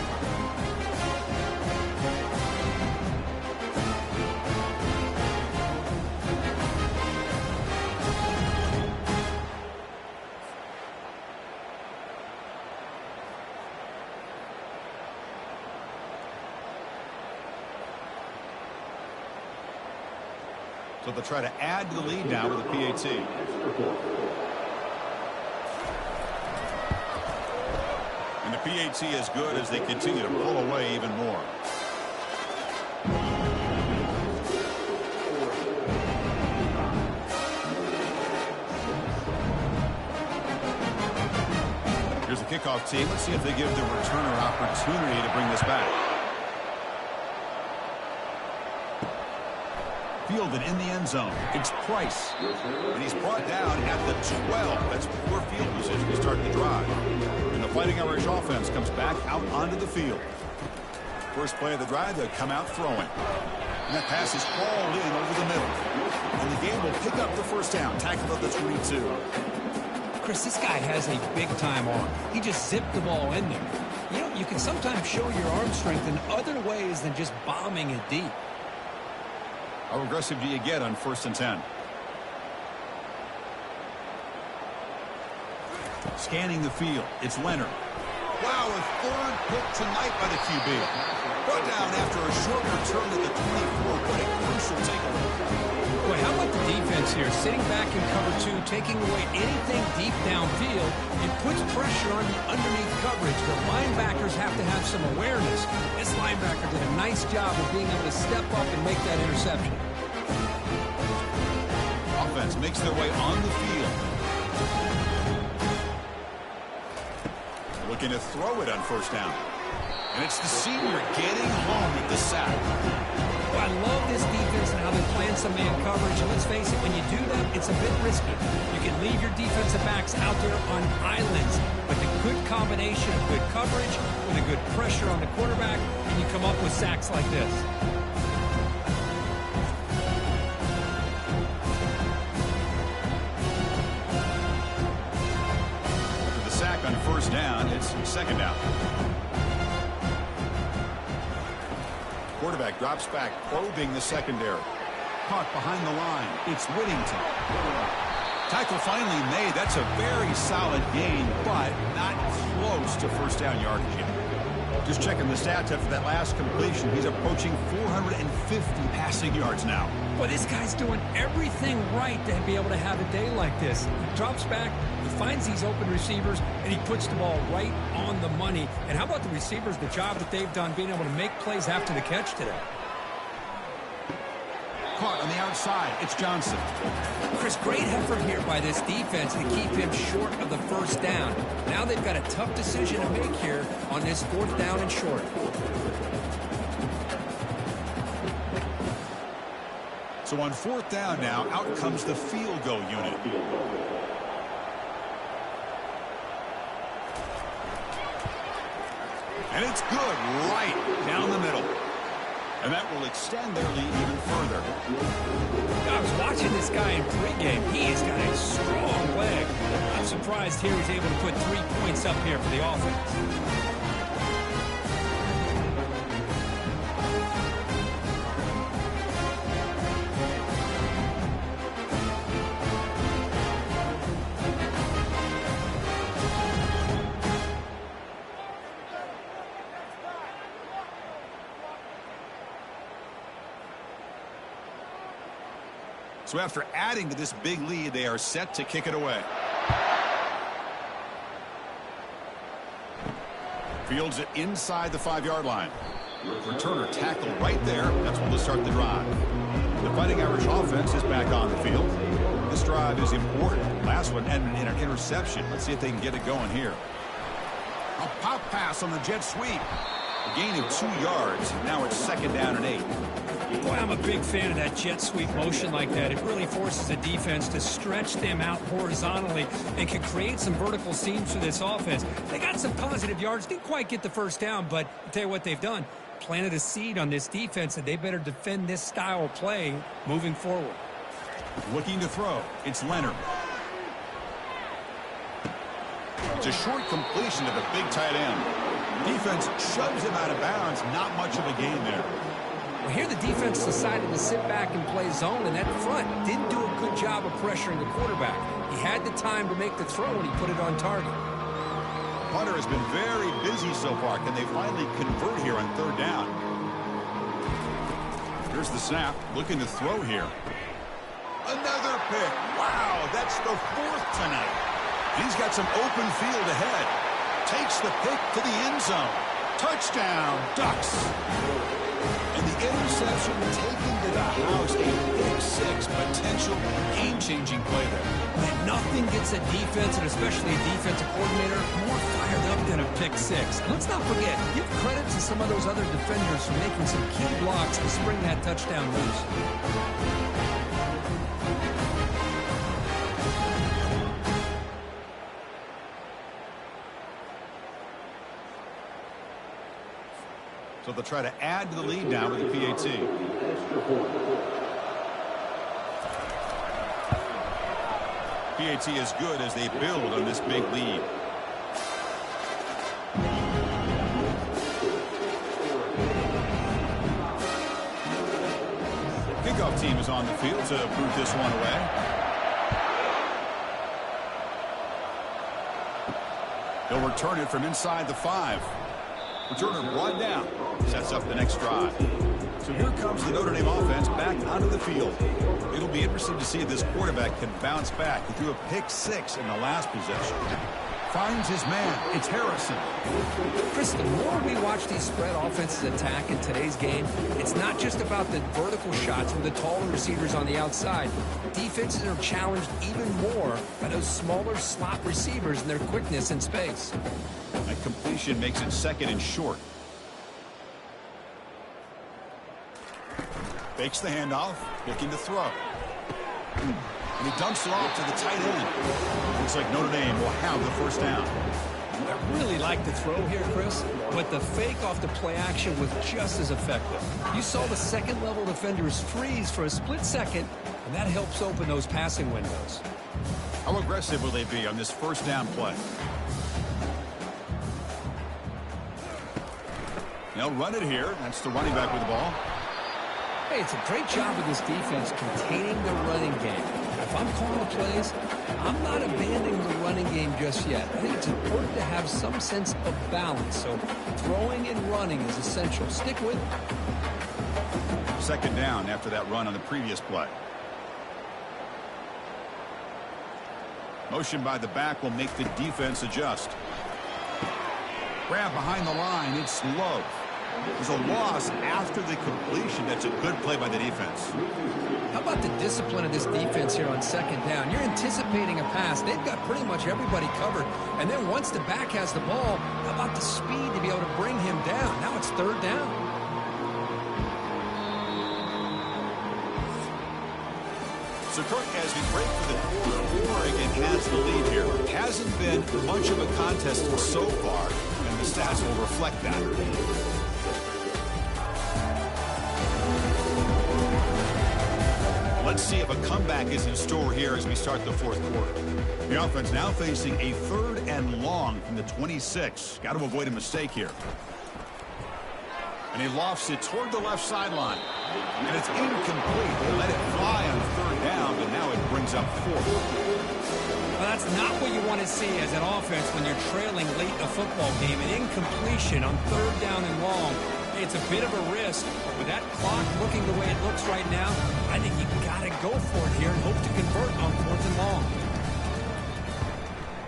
So they'll try to add to the lead now with a PAT. And the PAT is good as they continue to pull away even more. Here's the kickoff team. Let's see if they give the returner opportunity to bring this back. Fielded in the end zone. It's Price. And he's brought down at the 12. That's poor field position to start the drive. And the Fighting Irish offense comes back out onto the field. First play of the drive, they come out throwing. And that pass is hauled in over the middle. And the game will pick up the first down. Tackle at the 22. Chris, this guy has a big-time arm. He just zipped the ball in there. You know, you can sometimes show your arm strength in other ways than just bombing it deep. How aggressive do you get on 1st and 10? Scanning the field, it's Leonard. Wow, a 3rd pick tonight by the QB. Brought down after a short return at the 24. What a crucial takeaway. Boy, how about the defense here? Sitting back in cover 2, taking away anything deep downfield. It puts pressure on the underneath coverage. The linebackers have to have some awareness. This linebacker did a nice job of being able to step up and make that interception. Offense makes their way on the field. Looking to throw it on 1st down. And it's the senior getting home with the sack. Well, I love this defense and how they're playing some man coverage. And let's face it, when you do that, it's a bit risky. You can leave your defensive backs out there on islands. But the good combination of good coverage with a good pressure on the quarterback, and you come up with sacks like this. On 1st down, it's 2nd down. Quarterback drops back, probing the secondary. Caught behind the line. It's Whittington. Tackle finally made. That's a very solid gain, but not close to 1st down yardage yet. Just checking the stats after that last completion. He's approaching 450 passing yards now. Well, this guy's doing everything right to be able to have a day like this. He drops back, he finds these open receivers, and he puts the ball right on the money. And how about the receivers, the job that they've done being able to make plays after the catch today? Caught on the outside. It's Johnson. Chris, great effort here by this defense to keep him short of the 1st down. Now they've got a tough decision to make here on this 4th down and short. So on 4th down now, out comes the field goal unit. And it's good right down the middle. And that will extend their lead even further. I was watching this guy in pregame. He has got a strong leg. I'm surprised here he's able to put 3 points up here for the offense. So after adding to this big lead, they are set to kick it away. Fields it inside the 5-yard line. Returner tackle right there. That's when they'll start the drive. The Fighting Irish offense is back on the field. This drive is important. Last one ended in an interception. Let's see if they can get it going here. A pop pass on the jet sweep. A gain of 2 yards. Now it's 2nd down and 8. Boy, I'm a big fan of that jet sweep motion like that. It really forces the defense to stretch them out horizontally and can create some vertical seams for this offense. They got some positive yards. Didn't quite get the 1st down, but I'll tell you what they've done. Planted a seed on this defense, and they better defend this style of play moving forward. Looking to throw. It's Leonard. It's a short completion to the big tight end. Defense shoves him out of bounds. Not much of a gain there. Well, here the defense decided to sit back and play zone, and that front didn't do a good job of pressuring the quarterback. He had the time to make the throw, and he put it on target. Punter has been very busy so far. Can they finally convert here on 3rd down? Here's the snap. Looking to throw here. Another pick. Wow, that's the 4th tonight. He's got some open field ahead. Takes the pick to the end zone. Touchdown, Ducks. And the interception taken to the house. A big 6 potential game-changing play there. Man, nothing gets a defense, and especially a defensive coordinator, more fired up than a pick 6. And let's not forget, give credit to some of those other defenders for making some key blocks to spring that touchdown loose. So they'll try to add to the lead now with the PAT. PAT is good as they build on this big lead. punt team is on the field to boot this one away. He'll return it from inside the 5. Returner brought down. Sets up the next drive. So here comes the Notre Dame offense back onto the field. It'll be interesting to see if this quarterback can bounce back. He threw a pick 6 in the last possession. Finds his man. It's Harrison. Chris, the more we watch these spread offenses attack in today's game, it's not just about the vertical shots with the taller receivers on the outside. Defenses are challenged even more by those smaller slot receivers and their quickness in space. A completion makes it 2nd and short. Fakes the handoff, looking to throw. And he dumps it off to the tight end. Looks like Notre Dame will have the first down. I really like the throw here, Chris, but the fake off the play action was just as effective. You saw the second-level defenders freeze for a split second, and that helps open those passing windows. How aggressive will they be on this first down play? They'll run it here. That's the running back with the ball. Hey, it's a great job of this defense containing the running game. If I'm calling the plays, I'm not abandoning the running game just yet. I think it's important to have some sense of balance. So throwing and running is essential. Stick with it. 2nd down after that run on the previous play. Motion by the back will make the defense adjust. Grab behind the line. It's low. There's a loss after the completion. That's a good play by the defense. How about the discipline of this defense here on 2nd down? You're anticipating a pass. They've got pretty much everybody covered. And then once the back has the ball, how about the speed to be able to bring him down? Now it's 3rd down. So, Kirk, as we break for the quarter, Oregon has the lead here. Hasn't been much of a contest so far, and the stats will reflect that. Let's see if a comeback is in store here as we start the 4th quarter. The offense now facing a 3rd and long from the 26. Got to avoid a mistake here. And he lofts it toward the left sideline. And it's incomplete. They let it fly on 3rd down, but now it brings up 4th. Well, that's not what you want to see as an offense when you're trailing late in a football game. An incompletion on 3rd down and long. It's a bit of a risk. With that clock looking the way it looks right now, I think you've got to go for it here and hope to convert on 4th and long.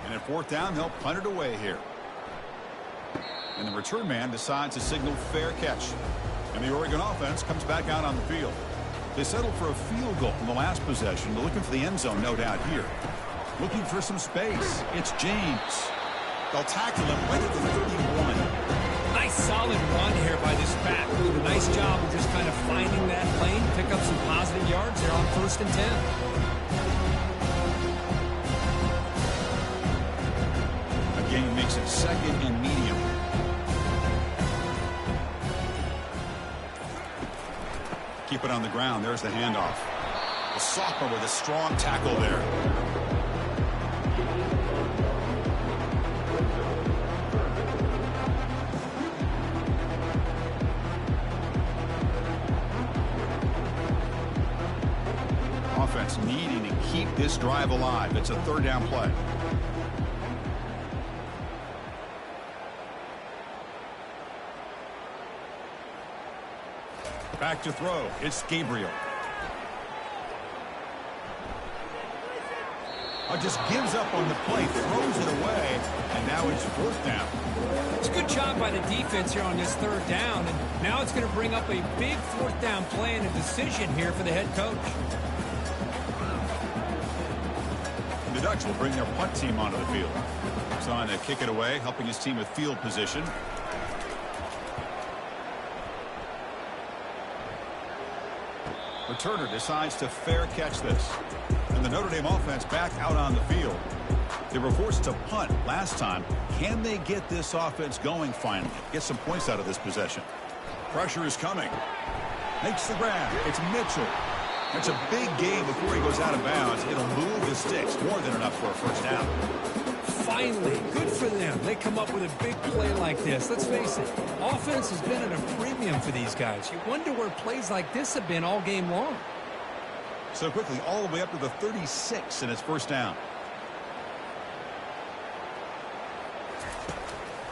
And at 4th down, they'll punt it away here. And the return man decides to signal fair catch. And the Oregon offense comes back out on the field. They settled for a field goal in the last possession. They're looking for the end zone, no doubt, here. Looking for some space. It's James. They'll tackle him right at the 31. Nice solid run here by this back. Did a nice job of just kind of finding that lane, pick up some positive yards there on 1st and 10. Again, makes it 2nd and medium. Keep it on the ground. There's the handoff. The sophomore with a strong tackle there. Offense needing to keep this drive alive. It's a 3rd down play. Back to throw. It's Gabriel. Just gives up on the play, throws it away, and now it's 4th down. It's a good job by the defense here on this 3rd down, and now it's going to bring up a big 4th down play and a decision here for the head coach. The Ducks will bring their punt team onto the field. He's on to kick it away, helping his team with field position. Returner decides to fair catch this. And the Notre Dame offense back out on the field. They were forced to punt last time. Can they get this offense going finally? Get some points out of this possession. Pressure is coming. Makes the grab. It's Mitchell. That's a big gain before he goes out of bounds. It'll move the sticks. More than enough for a first down. Finally, good for them. They come up with a big play like this. Let's face it, offense has been at a premium for these guys. You wonder where plays like this have been all game long. So quickly, all the way up to the 36, and it's first down.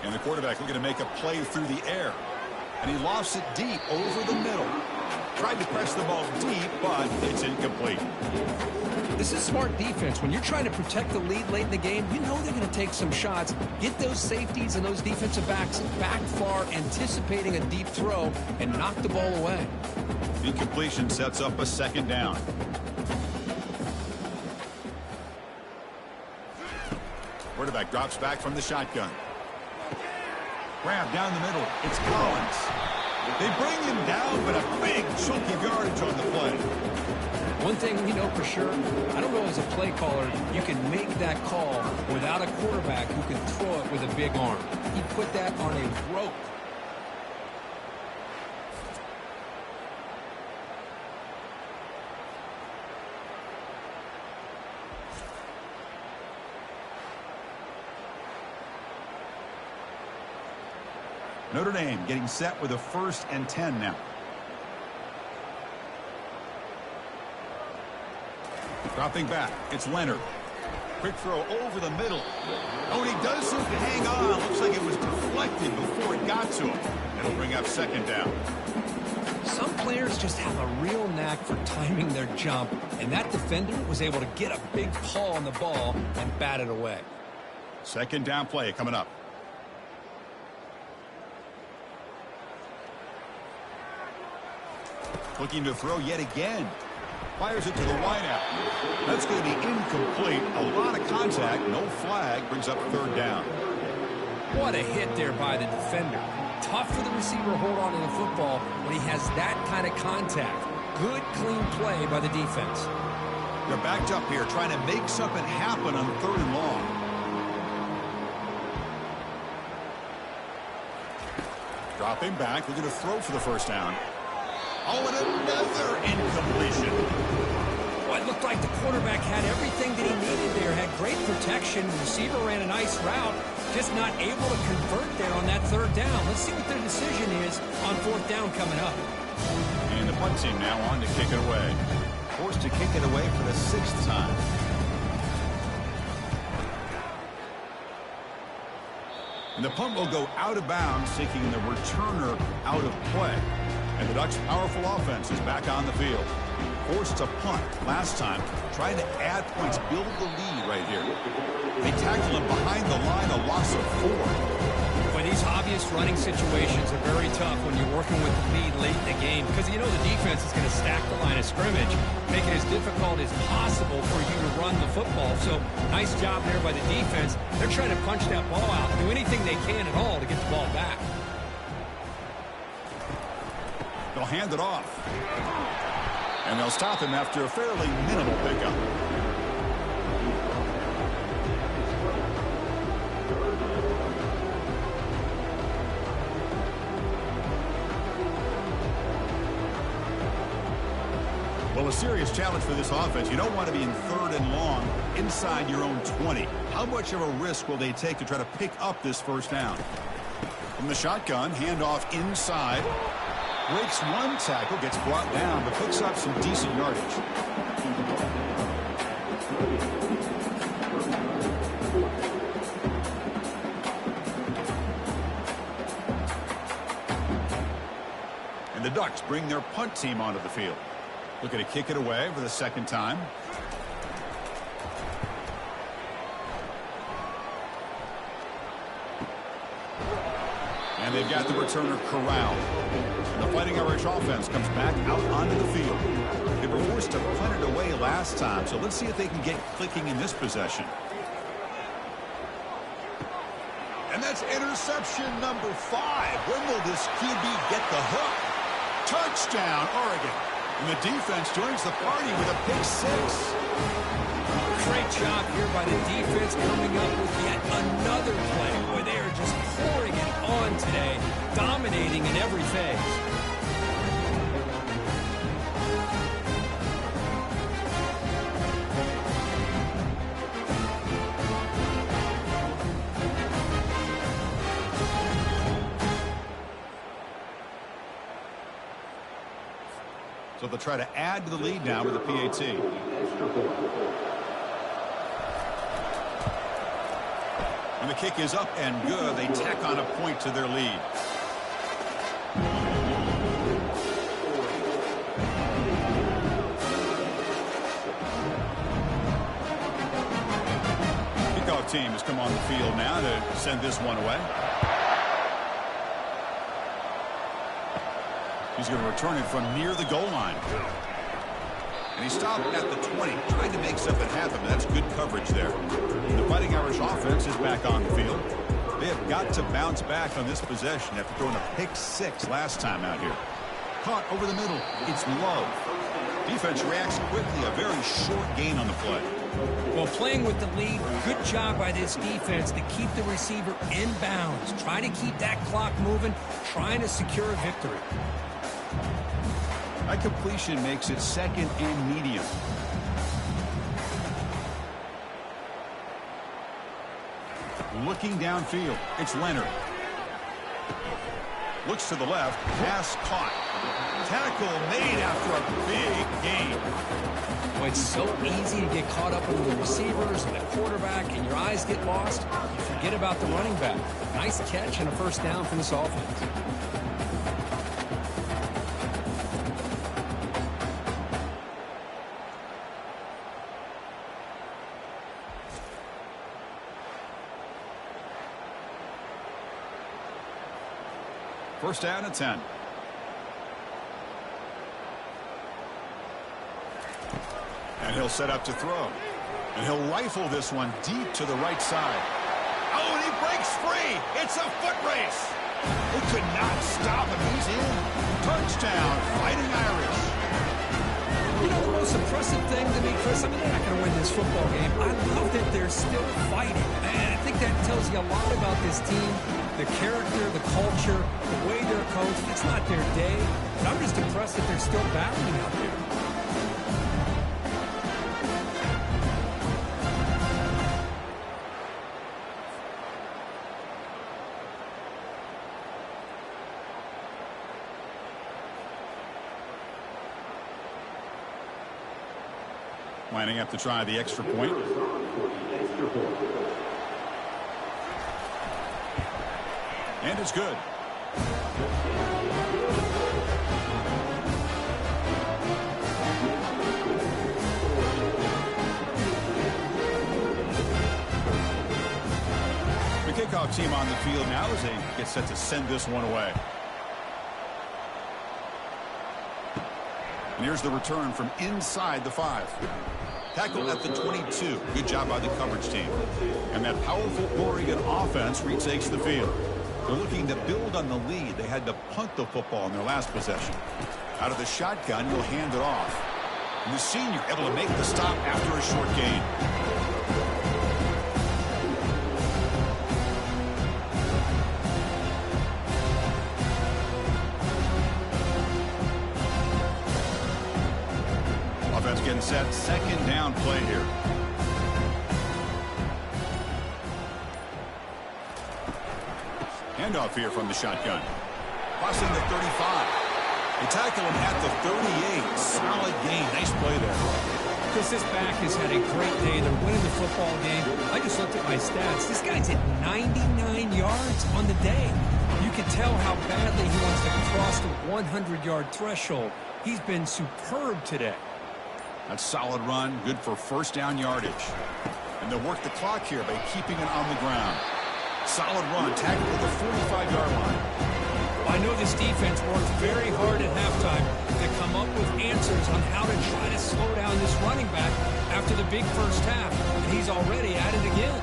And the quarterback looking to make a play through the air. And he lofts it deep over the middle. Tried to press the ball deep, but it's incomplete. This is smart defense. When you're trying to protect the lead late in the game, you know they're going to take some shots. Get those safeties and those defensive backs back far, anticipating a deep throw, and knock the ball away. Incompletion sets up a second down. Quarterback drops back from the shotgun. Grab down the middle. It's Collins. They bring him down, but a big chunk of yardage on the play. One thing we know for sure, I don't know as a play caller, you can make that call without a quarterback who can throw it with a big arm. He put that on a rope. Notre Dame getting set with a 1st and 10 now. Dropping back, it's Leonard. Quick throw over the middle. Oh, and he does seem to hang on. Looks like it was deflected before it got to him. It'll bring up second down. Some players just have a real knack for timing their jump, and that defender was able to get a big paw on the ball and bat it away. Second down play coming up. Looking to throw yet again. Fires it to the wideout. That's going to be incomplete. A lot of contact. No flag. Brings up third down. What a hit there by the defender. Tough for the receiver to hold on to the football when he has that kind of contact. Good, clean play by the defense. They're backed up here trying to make something happen on 3rd and long. Dropping back. Looking to throw for the first down. Oh, and another incompletion. Well, it looked like the quarterback had everything that he needed there. Had great protection. The receiver ran a nice route. Just not able to convert there on that 3rd down. Let's see what their decision is on 4th down coming up. And the punt team now on to kick it away. Forced to kick it away for the 6th time. And the punt will go out of bounds, taking the returner out of play. And the Ducks' powerful offense is back on the field. Forced to punt last time, trying to add points, build the lead right here. They tackle him behind the line, a loss of 4. But these obvious running situations are very tough when you're working with the lead late in the game, because you know the defense is going to stack the line of scrimmage, make it as difficult as possible for you to run the football. So nice job there by the defense. They're trying to punch that ball out, do anything they can at all to get the ball back. They'll hand it off. And they'll stop him after a fairly minimal pickup. Well, a serious challenge for this offense. You don't want to be in 3rd and long inside your own 20. How much of a risk will they take to try to pick up this first down? From the shotgun, handoff inside. Breaks one tackle, gets brought down, but picks up some decent yardage. And the Ducks bring their punt team onto the field. Looking to kick it away for the 2nd time. And they've got the returner corralled. And the Fighting Irish offense comes back out onto the field. They were forced to punt it away last time, so let's see if they can get clicking in this possession. And that's interception number 5. When will this QB get the hook? Touchdown, Oregon. And the defense joins the party with a pick 6. Great job here by the defense coming up with yet another play where they are just pouring it on today, dominating in every phase. So they'll try to add to the lead now with the PAT. And the kick is up and good. They tack on a point to their lead. Kickoff team has come on the field now to send this one away. He's going to return it from near the goal line. And he stopped at the 20, trying to make something happen. That's good coverage there. The Fighting Irish offense is back on the field. They have got to bounce back on this possession after throwing a pick-6 last time out here. Caught over the middle. It's low. Defense reacts quickly. A very short gain on the play. Well, playing with the lead, good job by this defense to keep the receiver in bounds. Try to keep that clock moving, trying to secure a victory. That completion makes it second and medium. Looking downfield, it's Leonard. Looks to the left, pass caught. Tackle made after a big gain. Well, it's so easy to get caught up with the receivers and the quarterback, and your eyes get lost. You forget about the running back. Nice catch and a first down for this offense. First down at 10. And he'll set up to throw. And he'll rifle this one deep to the right side. Oh, and he breaks free. It's a foot race. They could not stop him. He's in. Touchdown, Fighting Irish. You know, the most impressive thing to me, Chris, I mean, they're not going to win this football game. I love that they're still fighting. And I think that tells you a lot about this team. The character, the culture, the way they're coached. It's not their day, but I'm just impressed that they're still battling out there. Lining up to try the extra point. And it's good. The kickoff team on the field now as they get set to send this one away. And here's the return from inside the 5. Tackle at the 22. Good job by the coverage team. And that powerful Oregon offense retakes the field. They're looking to build on the lead. They had to punt the football in their last possession. Out of the shotgun, you'll hand it off. And the senior able to make the stop after a short gain. Offense getting set. Second down play here. Handoff here from the shotgun. Crossing the 35. They tackle him at the 38. Solid gain. Nice play there. Chris, this back has had a great day. They're winning the football game. I just looked at my stats. This guy's at 99 yards on the day. You can tell how badly he wants to cross the 100-yard threshold. He's been superb today. That's solid run. Good for first down yardage. And they'll work the clock here by keeping it on the ground. Solid run, tackled at the 45-yard line. I know this defense worked very hard at halftime to come up with answers on how to try to slow down this running back after the big first half, and he's already at it again.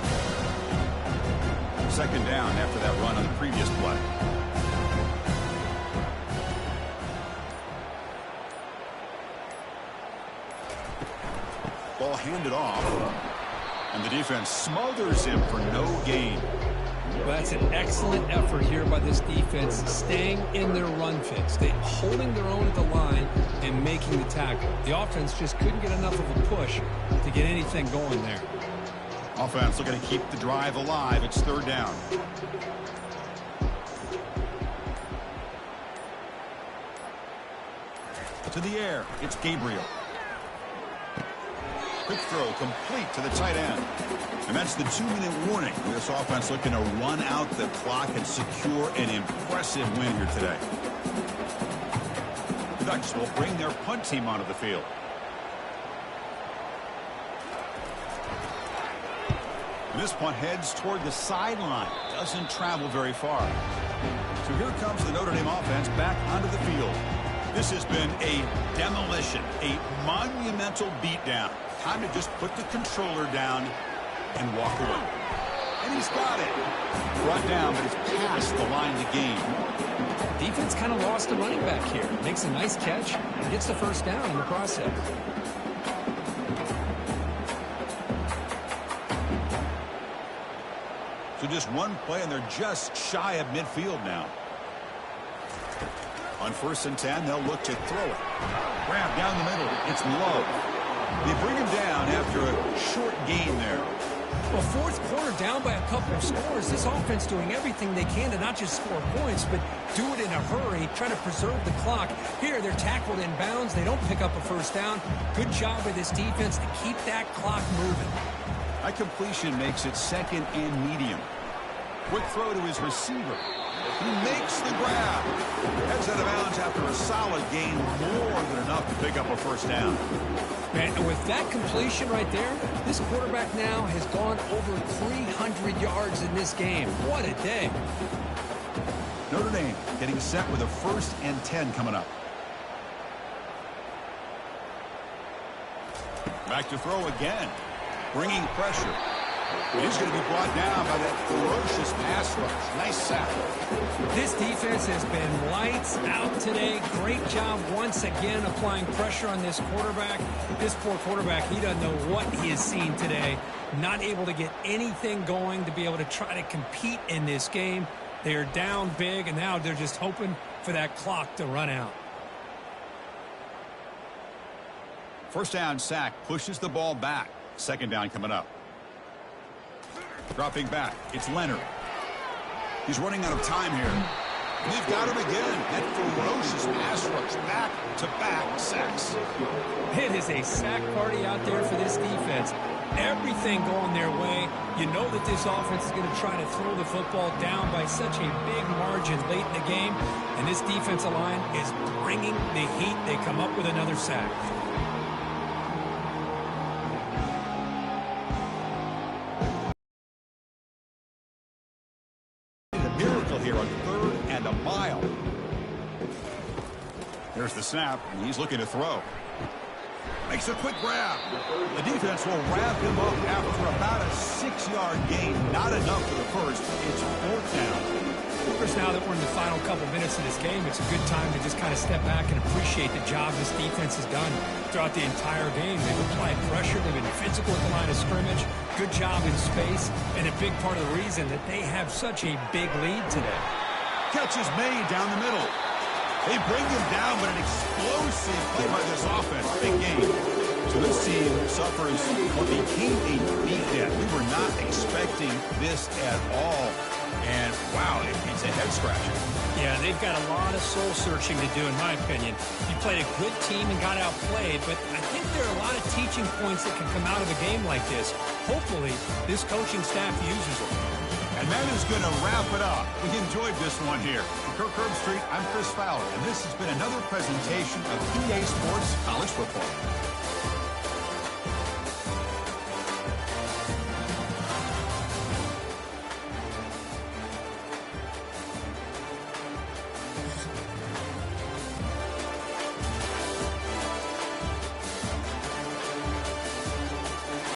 Second down after that run on the previous play. Ball handed off, and the defense smothers him for no gain. Well, that's an excellent effort here by this defense, staying in their run fix, holding their own at the line and making the tackle. The offense just couldn't get enough of a push to get anything going there. Offense looking to keep the drive alive. It's third down. To the air, it's Gabriel. Quick throw complete to the tight end. And that's the 2-minute warning. This offense looking to run out the clock and secure an impressive win here today. The Ducks will bring their punt team onto the field. This punt heads toward the sideline. Doesn't travel very far. So here comes the Notre Dame offense back onto the field. This has been a demolition, a monumental beatdown. Time to just put the controller down and walk away. And he's got it. Brought down, but it's past the line to gain. Defense kind of lost the running back here. Makes a nice catch and gets the first down in the process. So just one play, and they're just shy of midfield now. On 1st and 10, they'll look to throw it. Grab down the middle. It's Love. They bring him down after a short gain there. Well, fourth quarter down by a couple of scores. This offense doing everything they can to not just score points, but do it in a hurry, try to preserve the clock. Here, they're tackled in bounds. They don't pick up a first down. Good job by this defense to keep that clock moving. That completion makes it 2nd and medium. Quick throw to his receiver. He makes the grab. Heads out of bounds after a solid gain, more than enough to pick up a first down. And with that completion right there, this quarterback now has gone over 300 yards in this game. What a day. Notre Dame getting set with a 1st and 10 coming up. Back to throw again. Bringing pressure. He's going to be brought down by that ferocious pass rush. Nice sack. This defense has been lights out today. Great job once again applying pressure on this quarterback. This poor quarterback, he doesn't know what he has seen today. Not able to get anything going to be able to try to compete in this game. They're down big, and now they're just hoping for that clock to run out. First down sack pushes the ball back. 2nd down coming up. Dropping back, it's Leonard. He's running out of time here. They've got him again. That ferocious pass rush, back-to-back sacks. It is a sack party out there for this defense. Everything going their way. You know that this offense is going to try to throw the football down by such a big margin late in the game. And this defensive line is bringing the heat. They come up with another sack. Here on 3rd and a mile. There's the snap, and he's looking to throw. Makes a quick grab. The defense will wrap him up after about a 6-yard gain. Not enough for the first. It's 4th down. Of course, now that we're in the final couple minutes of this game, it's a good time to just kind of step back and appreciate the job this defense has done throughout the entire game. They've applied pressure. They've been physical at the line of scrimmage. Good job in space, and a big part of the reason that they have such a big lead today. Catch is made down the middle. They bring him down, but an explosive play by this offense. Big game. So this team suffers what became a beatdown. We were not expecting this at all. And, wow, it's a head-scratcher. Yeah, they've got a lot of soul-searching to do, in my opinion. You played a good team and got outplayed, but I think there are a lot of teaching points that can come out of a game like this. Hopefully, this coaching staff uses them. And that is going to wrap it up. We enjoyed this one here. From Kirk Herbstreit, I'm Chris Fowler, and this has been another presentation of PA Sports College Football.